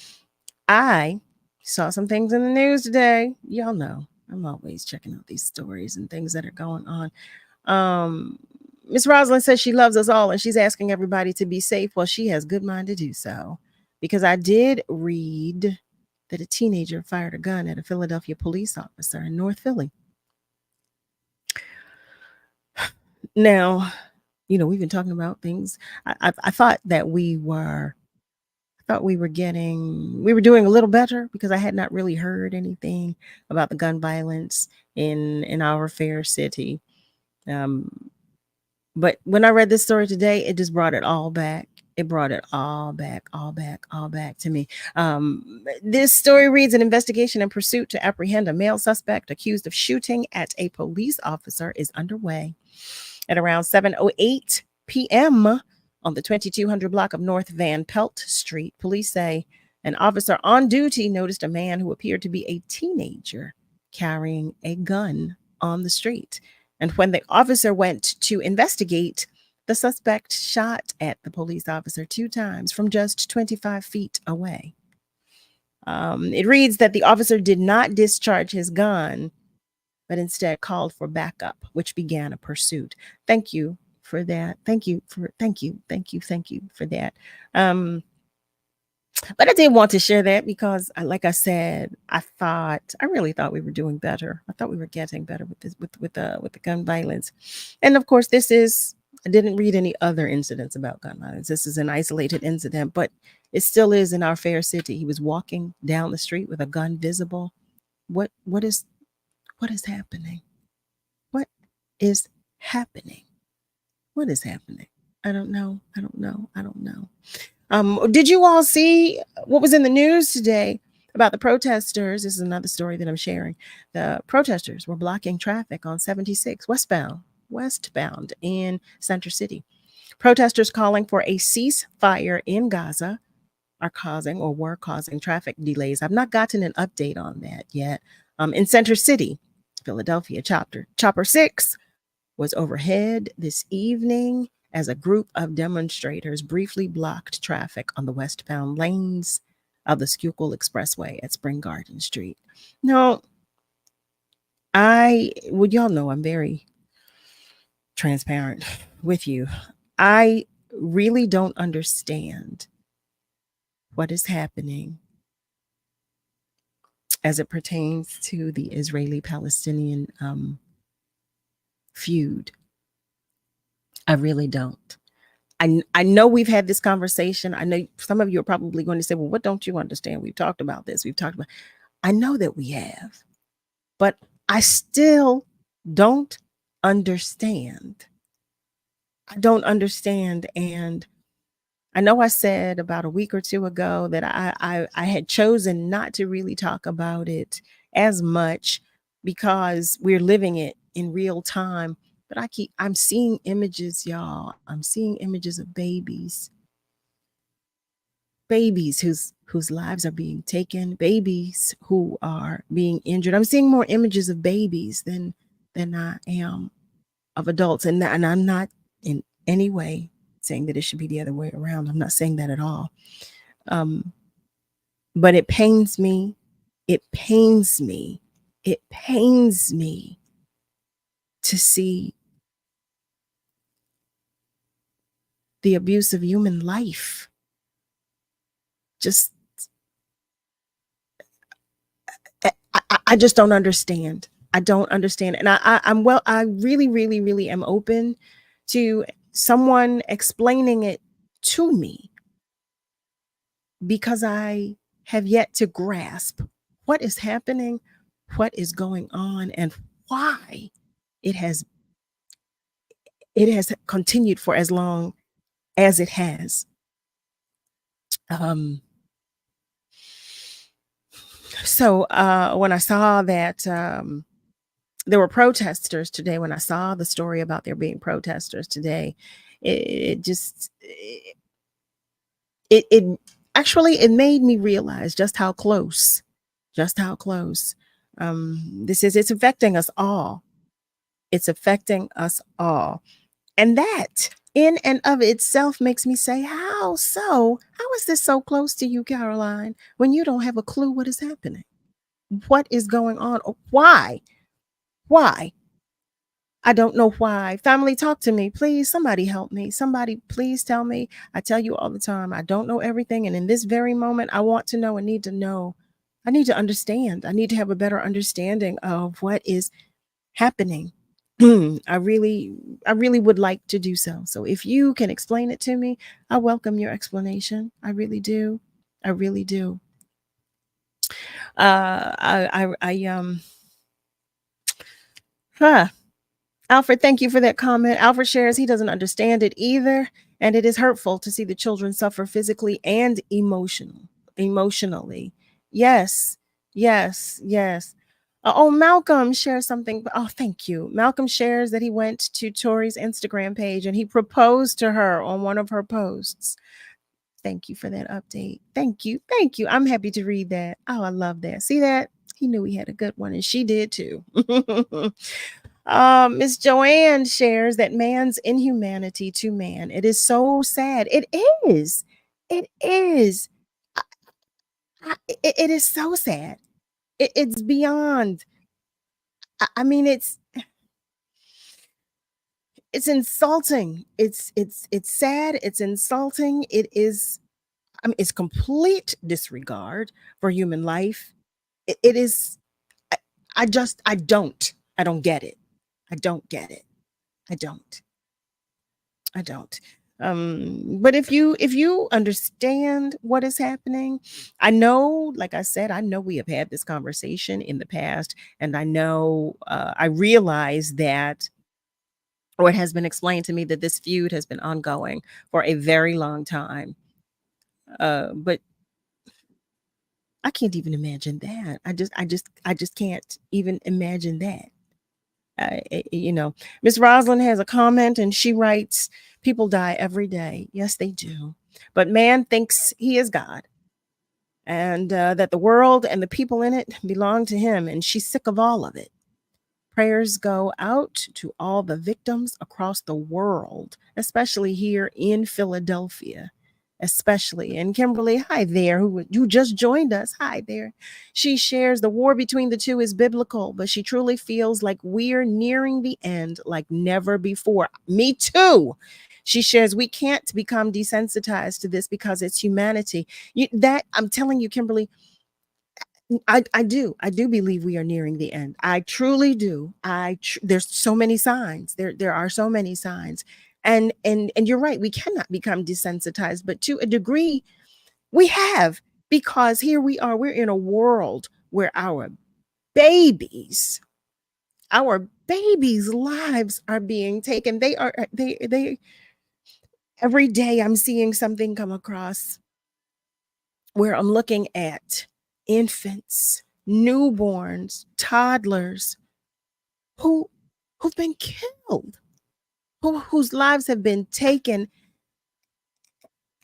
I saw some things in the news today. Y'all know I'm always checking out these stories and things that are going on. Miss Rosalind says she loves us all and she's asking everybody to be safe. Well, she has good mind to do so, because I did read that a teenager fired a gun at a Philadelphia police officer in North Philly. Now, we've been talking about things. I thought that we were doing a little better because I had not really heard anything about the gun violence in our fair city. But when I read this story today, it just brought it all back. It brought it all back to me. This story reads: an investigation in pursuit to apprehend a male suspect accused of shooting at a police officer is underway. At around 7:08 p.m. on the 2200 block of North Van Pelt Street, police say an officer on duty noticed a man who appeared to be a teenager carrying a gun on the street. And when the officer went to investigate, the suspect shot at the police officer 2 times from just 25 feet away. It reads that the officer did not discharge his gun, but instead called for backup, which began a pursuit. Thank you for that. Thank you for that. But I did want to share that because, like I said, I really thought we were doing better. I thought we were getting better with this, with the gun violence. And of course, I didn't read any other incidents about gun violence. This is an isolated incident, but it still is in our fair city. He was walking down the street with a gun visible. What is happening? What is happening? What is happening? I don't know. Did you all see what was in the news today about the protesters? This is another story that I'm sharing. The protesters were blocking traffic on 76 westbound in Center City. Protesters calling for a ceasefire in Gaza were causing traffic delays. I've not gotten an update on that yet. In Center City, Philadelphia, Chopper 6 was overhead this evening as a group of demonstrators briefly blocked traffic on the westbound lanes of the Schuylkill Expressway at Spring Garden Street. Now, y'all know I'm very transparent with you. I really don't understand what is happening as it pertains to the Israeli-Palestinian feud. I really don't. I know we've had this conversation. I know some of you are probably going to say, well, what don't you understand? We've talked about this. We've talked about, I know that we have, but I still don't understand. I don't understand. And I know I said about a week or two ago that I had chosen not to really talk about it as much because we're living it in real time. But I'm seeing images, y'all. I'm seeing images of babies whose lives are being taken, babies who are being injured. I'm seeing more images of babies than I am of adults. And I'm not in any way saying that it should be the other way around. I'm not saying that at all. But it pains me. It pains me. It pains me to see the abuse of human life. Just, I just don't understand. I don't understand. And I really, really, really am open to someone explaining it to me because I have yet to grasp what is happening, what is going on, and why it has continued for as long as it has. So when I saw that there were protesters today, when I saw the story about there being protesters today, it actually it made me realize just how close this is. It's affecting us all. It's affecting us all. And that in and of itself makes me say, how so? How is this so close to you, Caroline, when you don't have a clue what is happening? What is going on? Why? Why? I don't know why. Family, talk to me. Please, somebody help me. Somebody, please tell me. I tell you all the time, I don't know everything. And in this very moment, I want to know and need to know. I need to understand. I need to have a better understanding of what is happening. I really would like to do so. So if you can explain it to me, I welcome your explanation. I really do. I really do. Alfred, thank you for that comment. Alfred shares he doesn't understand it either, and it is hurtful to see the children suffer physically and emotionally. Yes, yes, yes. Malcolm shares something. Oh, thank you. Malcolm shares that he went to Tori's Instagram page and he proposed to her on one of her posts. Thank you for that update. Thank you. Thank you. I'm happy to read that. Oh, I love that. See that? He knew he had a good one, and she did too. Miss Joanne shares that man's inhumanity to man. It is so sad. It is. It is. It is so sad. It's beyond. I mean, it's insulting. It's sad. It's insulting. It is. I mean, it's complete disregard for human life. It is. I don't get it. I don't get it. I don't. But if you understand what is happening, I know, like I said, I know we have had this conversation in the past, and I know I realize that, or it has been explained to me that this feud has been ongoing for a very long time. But I can't even imagine that. I just can't even imagine that. Miss Roslyn has a comment and she writes, people die every day. Yes, they do. But man thinks he is God and that the world and the people in it belong to him. And she's sick of all of it. Prayers go out to all the victims across the world, especially here in Philadelphia. Especially. And Kimberly, hi there, who just joined us. Hi there. She shares the war between the two is biblical, but she truly feels like we're nearing the end like never before. Me too. She shares we can't become desensitized to this because it's humanity. That I'm telling you, Kimberly, I do believe we are nearing the end. I truly do. There's so many signs. There are so many signs. And you're right, we cannot become desensitized, but to a degree we have, because here we are, we're in a world where our babies lives are being taken. They every day I'm seeing something come across where I'm looking at infants, newborns, toddlers who've been killed, whose lives have been taken.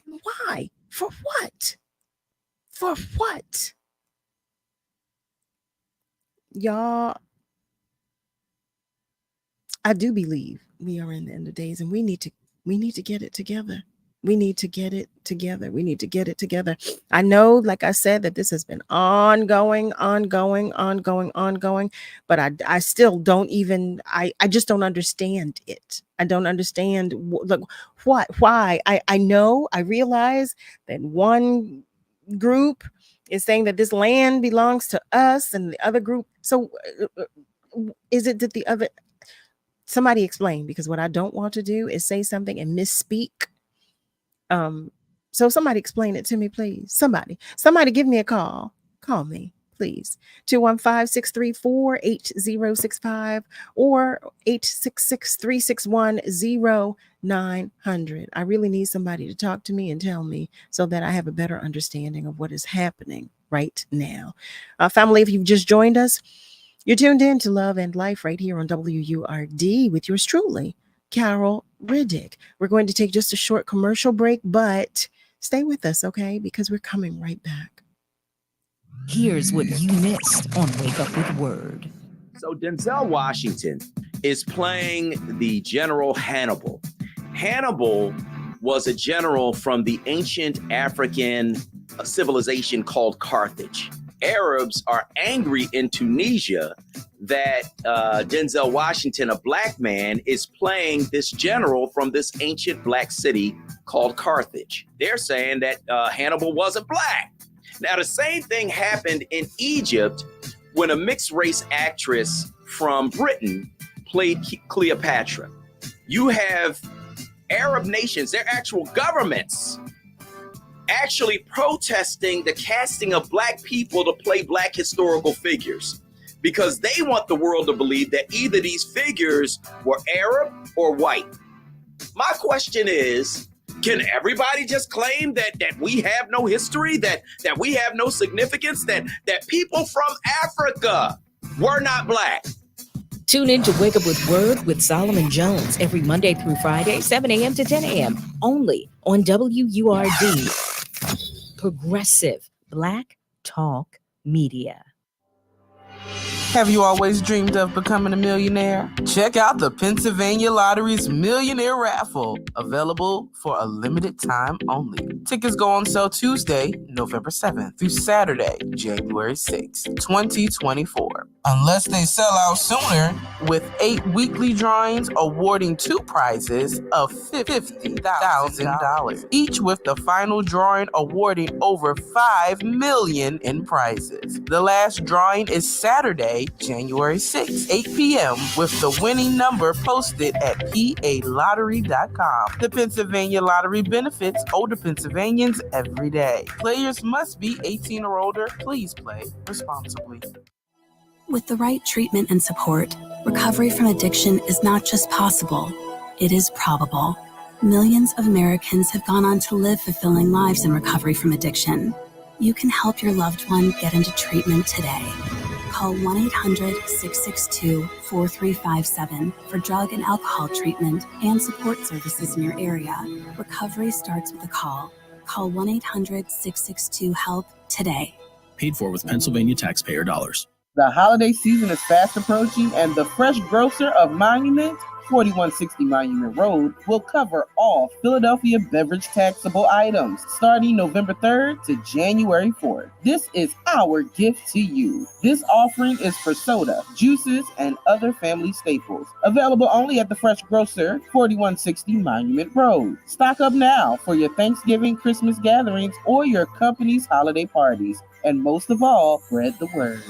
Why? For what? For what? Y'all, I do believe we are in the end of days, and we need to get it together. We need to get it together. We need to get it together. I know, like I said, that this has been ongoing, but I still don't even, I just don't understand it. I don't understand why. I know, I realize that one group is saying that this land belongs to us and the other group. So is it that the other, somebody explain, because what I don't want to do is say something and misspeak. So somebody explain it to me, please. Somebody give me a call. Call me, please. 215-634-8065 or 866-361-0900. I really need somebody to talk to me and tell me so that I have a better understanding of what is happening right now. Family, if you've just joined us, you're tuned in to Love and Life right here on WURD with yours truly, Carol Riddick. We're going to take just a short commercial break, but stay with us, okay? Because we're coming right back. Here's what you missed on Wake Up with WURD. So Denzel Washington is playing the General Hannibal. Hannibal was a general from the ancient African civilization called Carthage. Arabs are angry in Tunisia that Denzel Washington, a black man, is playing this general from this ancient black city called Carthage. They're saying that Hannibal wasn't black. Now, the same thing happened in Egypt when a mixed race actress from Britain played Cleopatra. You have Arab nations, their actual governments, actually protesting the casting of black people to play black historical figures because they want the world to believe that either these figures were Arab or white. My question is, can everybody just claim that we have no history, that we have no significance, that people from Africa were not black? Tune in to Wake Up with WURD with Solomon Jones every Monday through Friday, 7 a.m. to 10 a.m. only on WURD. Progressive Black Talk Media. Have you always dreamed of becoming a millionaire? Check out the Pennsylvania Lottery's Millionaire Raffle, available for a limited time only. Tickets go on sale Tuesday, November 7th through Saturday, January 6th, 2024. Unless they sell out sooner, with 8 weekly drawings awarding 2 prizes of $50,000, each with the final drawing awarding over $5 million in prizes. The last drawing is Saturday, January 6th, 8 p.m. with the winning number posted at PALottery.com. The Pennsylvania Lottery benefits older Pennsylvanians every day. Players must be 18 or older. Please play responsibly. With the right treatment and support, recovery from addiction is not just possible, it is probable. Millions of Americans have gone on to live fulfilling lives in recovery from addiction. You can help your loved one get into treatment today. Call 1-800-662-4357 for drug and alcohol treatment and support services in your area. Recovery starts with a call. Call 1-800-662-HELP today. Paid for with Pennsylvania taxpayer dollars. The holiday season is fast approaching, and the fresh grocer of Monument, 4160 Monument Road, will cover all Philadelphia beverage taxable items starting November 3rd to January 4th. This is our gift to you. This offering is for soda, juices, and other family staples. Available only at the Fresh Grocer, 4160 Monument Road. Stock up now for your Thanksgiving, Christmas gatherings, or your company's holiday parties. And most of all, spread the word.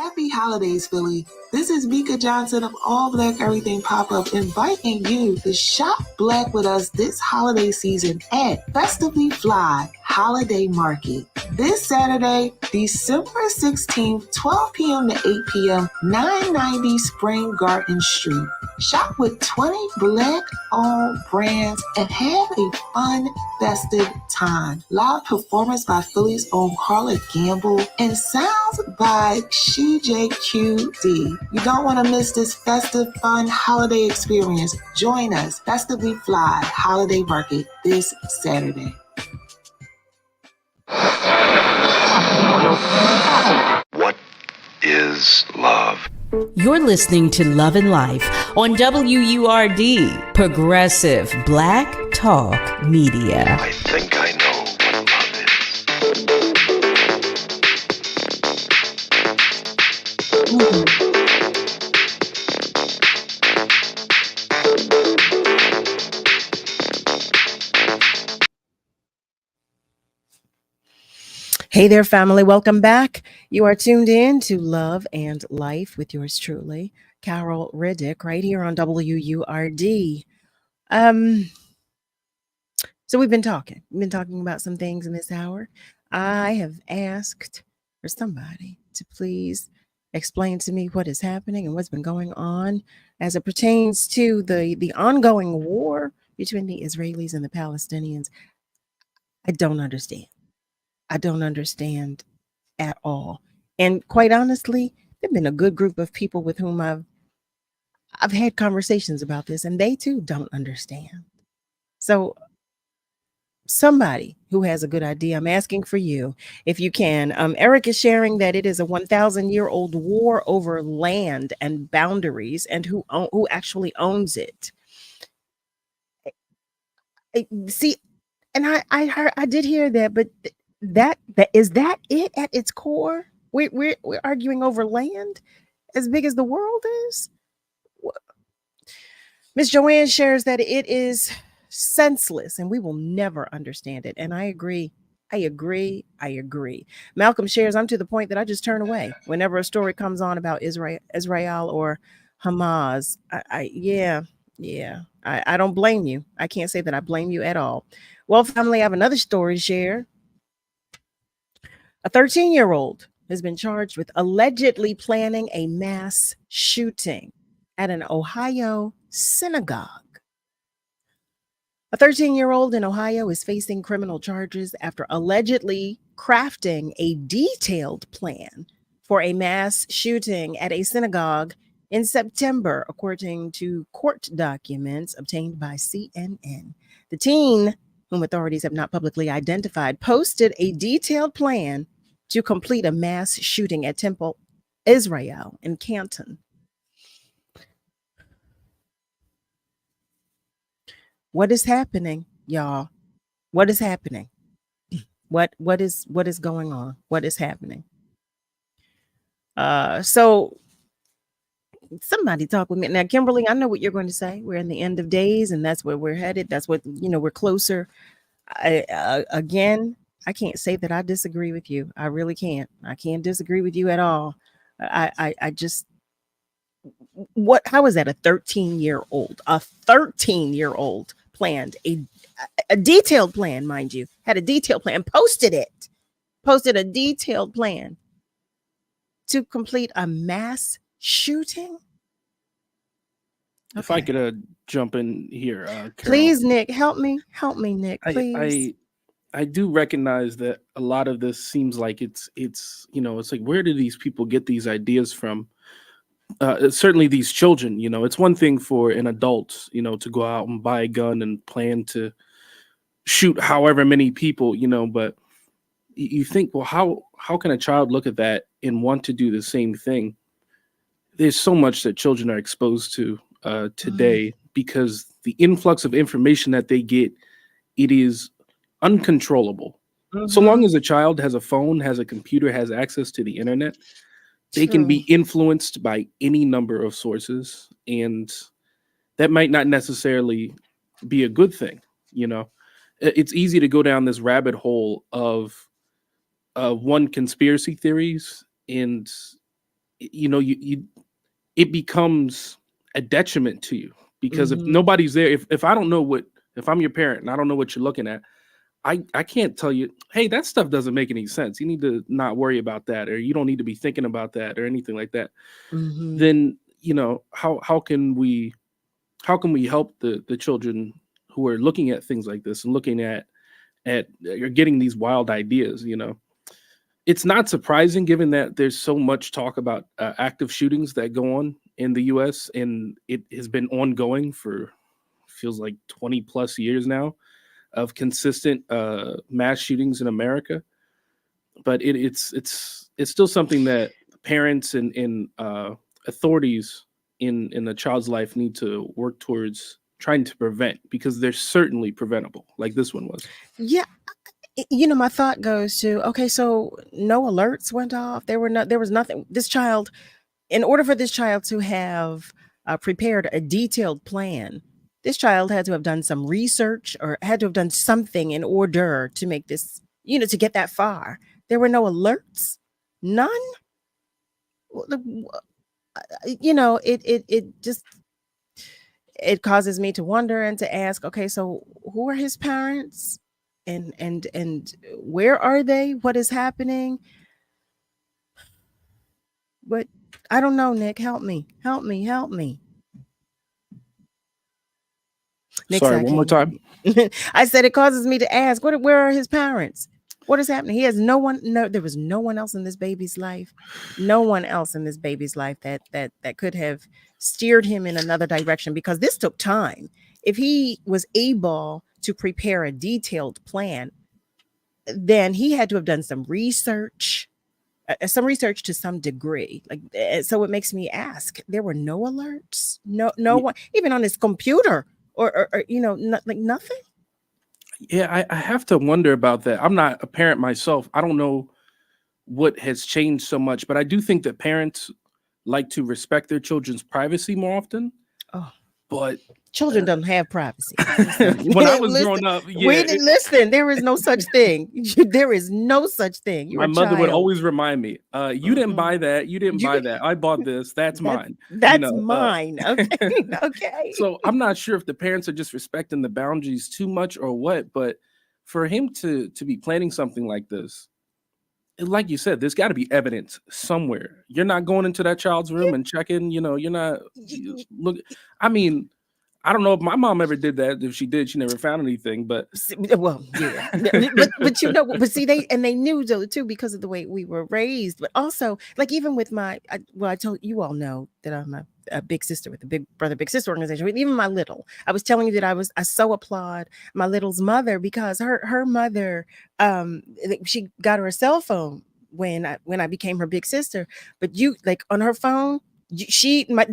Happy holidays, Philly. This is Mika Johnson of All Black Everything Pop-Up inviting you to shop black with us this holiday season at Festively Fly Holiday Market. This Saturday, December 16th, 12 p.m. to 8 p.m., 990 Spring Garden Street. Shop with 20 Black-owned brands and have a fun, festive time. Live performance by Philly's own Carla Gamble and sounds by CJQD. You don't want to miss this festive, fun holiday experience. Join us, Festively Fly Holiday Market, this Saturday. What is love? You're listening to Love and Life on WURD, Progressive Black Talk Media. I think I know what love is. Hey there, family. Welcome back. You are tuned in to Love and Life with yours truly, Carol Riddick, right here on WURD. So we've been talking. We've been talking about some things in this hour. I have asked for somebody to please explain to me what is happening and what's been going on as it pertains to the ongoing war between the Israelis and the Palestinians. I don't understand. I don't understand at all. And quite honestly, there've been a good group of people with whom I've had conversations about this, and they too don't understand. So somebody who has a good idea, I'm asking for you if you can. Eric is sharing that it is a 1,000-year-old war over land and boundaries and who actually owns it. See, and I did hear that, but that is that it at its core? We're arguing over land as big as the world is. Miss Joanne shares that it is senseless and we will never understand it. And I agree. I agree. Malcolm shares, I'm to the point that I just turn away whenever a story comes on about Israel or Hamas. I don't blame you. I can't say that I blame you at all. Well, family, I have another story to share. A 13-year-old has been charged with allegedly planning a mass shooting at an Ohio synagogue. A 13-year-old in Ohio is facing criminal charges after allegedly crafting a detailed plan for a mass shooting at a synagogue in September, according to court documents obtained by CNN. The teen, whom authorities have not publicly identified, posted a detailed plan to complete a mass shooting at Temple Israel in Canton. What is happening, y'all? What is happening? What is going on? What is happening? So somebody talk with me now, Kimberly. I know what you're going to say. We're in the end of days, and that's where we're headed. That's what we're closer. Again, I can't say that I disagree with you. I really can't. I can't disagree with you at all. I just how is that a 13-year-old? A 13-year-old planned a detailed plan, mind you, had a detailed plan, posted a detailed plan to complete a mass shooting. If I could jump in here, Carol. Please, Nick, help me, Nick, please. I do recognize that a lot of this seems like it's like, where do these people get these ideas from? Certainly these children, it's one thing for an adult, to go out and buy a gun and plan to shoot however many people, but you think, well, how can a child look at that and want to do the same thing? There's so much that children are exposed to today because the influx of information that they get, it is uncontrollable. So long as a child has a phone, has a computer, has access to the internet, they can be influenced by any number of sources, and that might not necessarily be a good thing. It's easy to go down this rabbit hole of one, conspiracy theories, and you it becomes a detriment to you, because if Mhm. nobody's there, if I don't know if I'm your parent and I don't know what you're looking at, I can't tell you, hey, that stuff doesn't make any sense. You need to not worry about that, or you don't need to be thinking about that, or anything like that. Mhm. Then how can we help the children who are looking at things like this and looking at or getting these wild ideas? It's not surprising, given that there's so much talk about active shootings that go on in the U.S., and it has been ongoing for feels like 20 plus years now, of consistent mass shootings in America. But it's still something that parents and authorities in a child's life need to work towards trying to prevent, because they're certainly preventable, like this one was. Yeah. My thought goes to, okay, so no alerts went off. There was nothing. This child, in order for this child to have prepared a detailed plan, this child had to have done some research or had to have done something in order to make this, to get that far. There were no alerts, none. Well, it just, it causes me to wonder and to ask, okay, so who are his parents, and where are they? What is happening? But I don't know, Nick. Help me. Help me. Help me. Nick said Sorry, I one more can't hear time. you. I said it causes me to ask, where are his parents? What is happening? He has no one. No, there was no one else in this baby's life. No one else in this baby's life that could have steered him in another direction, because this took time. If he was able to prepare a detailed plan, then he had to have done some research to some degree. So it makes me ask, there were no alerts, no one even on his computer, or like nothing. Yeah, I have to wonder about that. I'm not a parent myself. I don't know what has changed so much, but I do think that parents like to respect their children's privacy more often. Oh, but children don't have privacy. when I was Listen, growing up, we didn't listen. There is no such thing. There is no such thing. You're my a mother would child. always remind me, you didn't buy that, you didn't buy that. I bought this, that's mine. That's mine. Okay. Okay. So I'm not sure if the parents are just respecting the boundaries too much or what, but for him to be planning something like this, like you said, there's got to be evidence somewhere. You're not going into that child's room and checking, you're not look. I mean, I don't know if my mom ever did that. If she did, she never found anything. But well, yeah, but but see, they knew though too, because of the way we were raised. But also, like, even with I told you all know that I'm a big sister with the Big Brother Big Sister organization. But even my little, I was telling you that I so applaud my little's mother, because her mother, she got her a cell phone when I became her big sister. But like on her phone,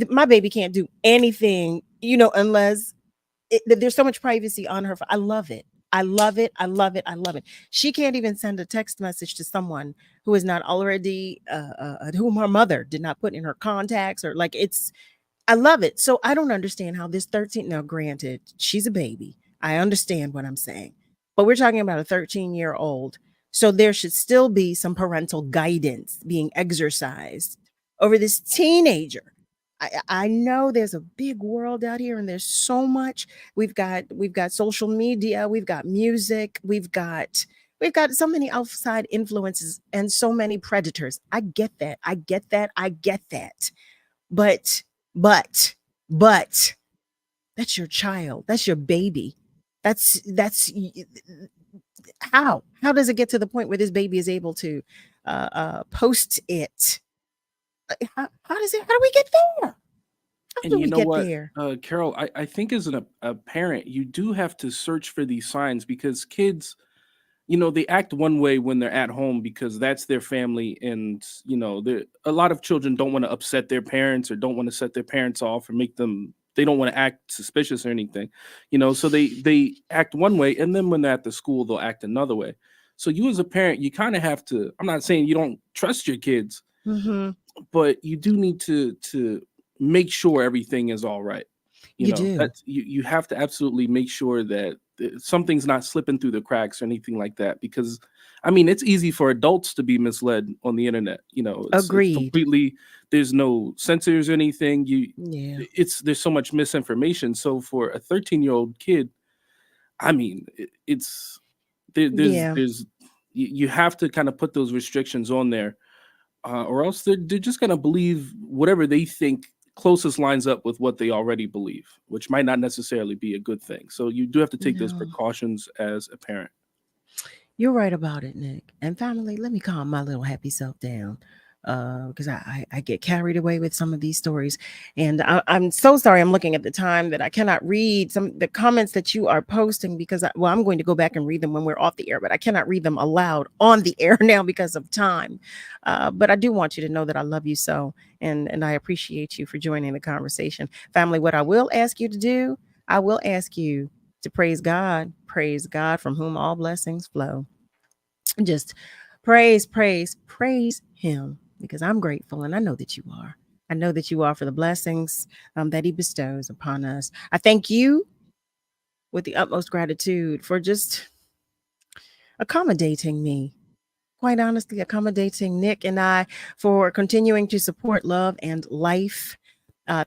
my baby can't do anything, unless there's so much privacy on her. I love it. I love it. I love it. I love it. She can't even send a text message to someone who is not already, whom her mother did not put in her contacts, or like I love it. So I don't understand how this 13, now granted, she's a baby. I understand what I'm saying, but we're talking about a 13-year-old. So there should still be some parental guidance being exercised over this teenager. I know there's a big world out here, and there's so much. We've got social media, we've got music, we've got so many outside influences and so many predators. I get that. I get that. I get that. But that's your child. That's your baby. That's how does it get to the point where this baby is able to post it? How do we get there? How and do you we know get what, there? Carol, I think as a parent, you do have to search for these signs, because kids, they act one way when they're at home because that's their family. And, a lot of children don't want to upset their parents, or don't want to set their parents off, or they don't want to act suspicious or anything, so they act one way. And then when they're at the school, they'll act another way. So you as a parent, you kind of have to, I'm not saying you don't trust your kids, Mm-hmm. but you do need to make sure everything is all right. You do. That's you have to absolutely make sure that something's not slipping through the cracks or anything like that, because I mean, it's easy for adults to be misled on the internet. It's Agreed. completely, there's no censors or anything. Yeah. There's so much misinformation. So for a 13-year-old kid, I mean, Yeah. you have to kind of put those restrictions on there, or else they're just gonna believe whatever they think closest lines up with what they already believe, which might not necessarily be a good thing. So you do have to take those No. precautions as a parent. You're right about it, Nick. And family, let me calm my little happy self down. Because I get carried away with some of these stories. And I'm so sorry. I'm looking at the time that I cannot read some the comments that you are posting because I'm going to go back and read them when we're off the air, but I cannot read them aloud on the air now because of time. But I do want you to know that I love you so, and I appreciate you for joining the conversation. Family, what I will ask you to do, I will ask you to praise God from whom all blessings flow. Just praise him because I'm grateful and I know that you are. I know that you are for the blessings that he bestows upon us. I thank you with the utmost gratitude for just accommodating me. Quite honestly, accommodating Nick and I for continuing to support love and life.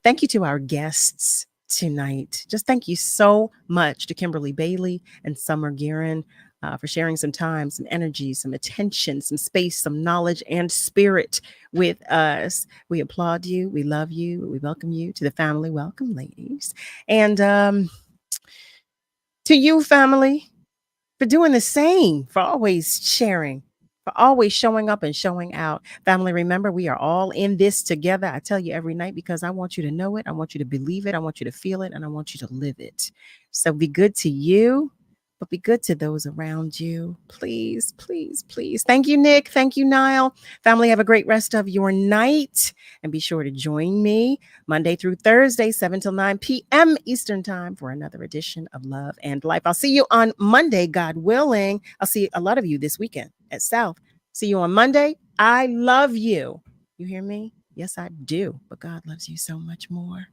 Thank you to our guests tonight. Just thank you so much to Kimberly Bailey and Summer Guerin for sharing some time, some energy, some attention, some space, some knowledge and spirit with us. We applaud you. We love you. We welcome you to the family. Welcome, ladies. And to you, family, for doing the same, for always sharing, for always showing up and showing out. Family, remember, we are all in this together. I tell you every night because I want you to know it. I want you to believe it. I want you to feel it. And I want you to live it. So be good to you, but be good to those around you. Please, please, please. Thank you, Nick. Thank you, Niall. Family, have a great rest of your night. And be sure to join me Monday through Thursday, 7 till 9 p.m. Eastern Time for another edition of Love and Life. I'll see you on Monday, God willing. I'll see a lot of you this weekend at South. See you on Monday. I love you. You hear me? Yes, I do. But God loves you so much more.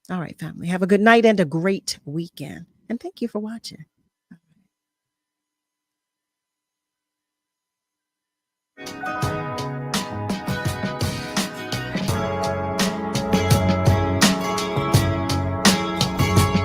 All right, family. Have a good night and a great weekend. And thank you for watching.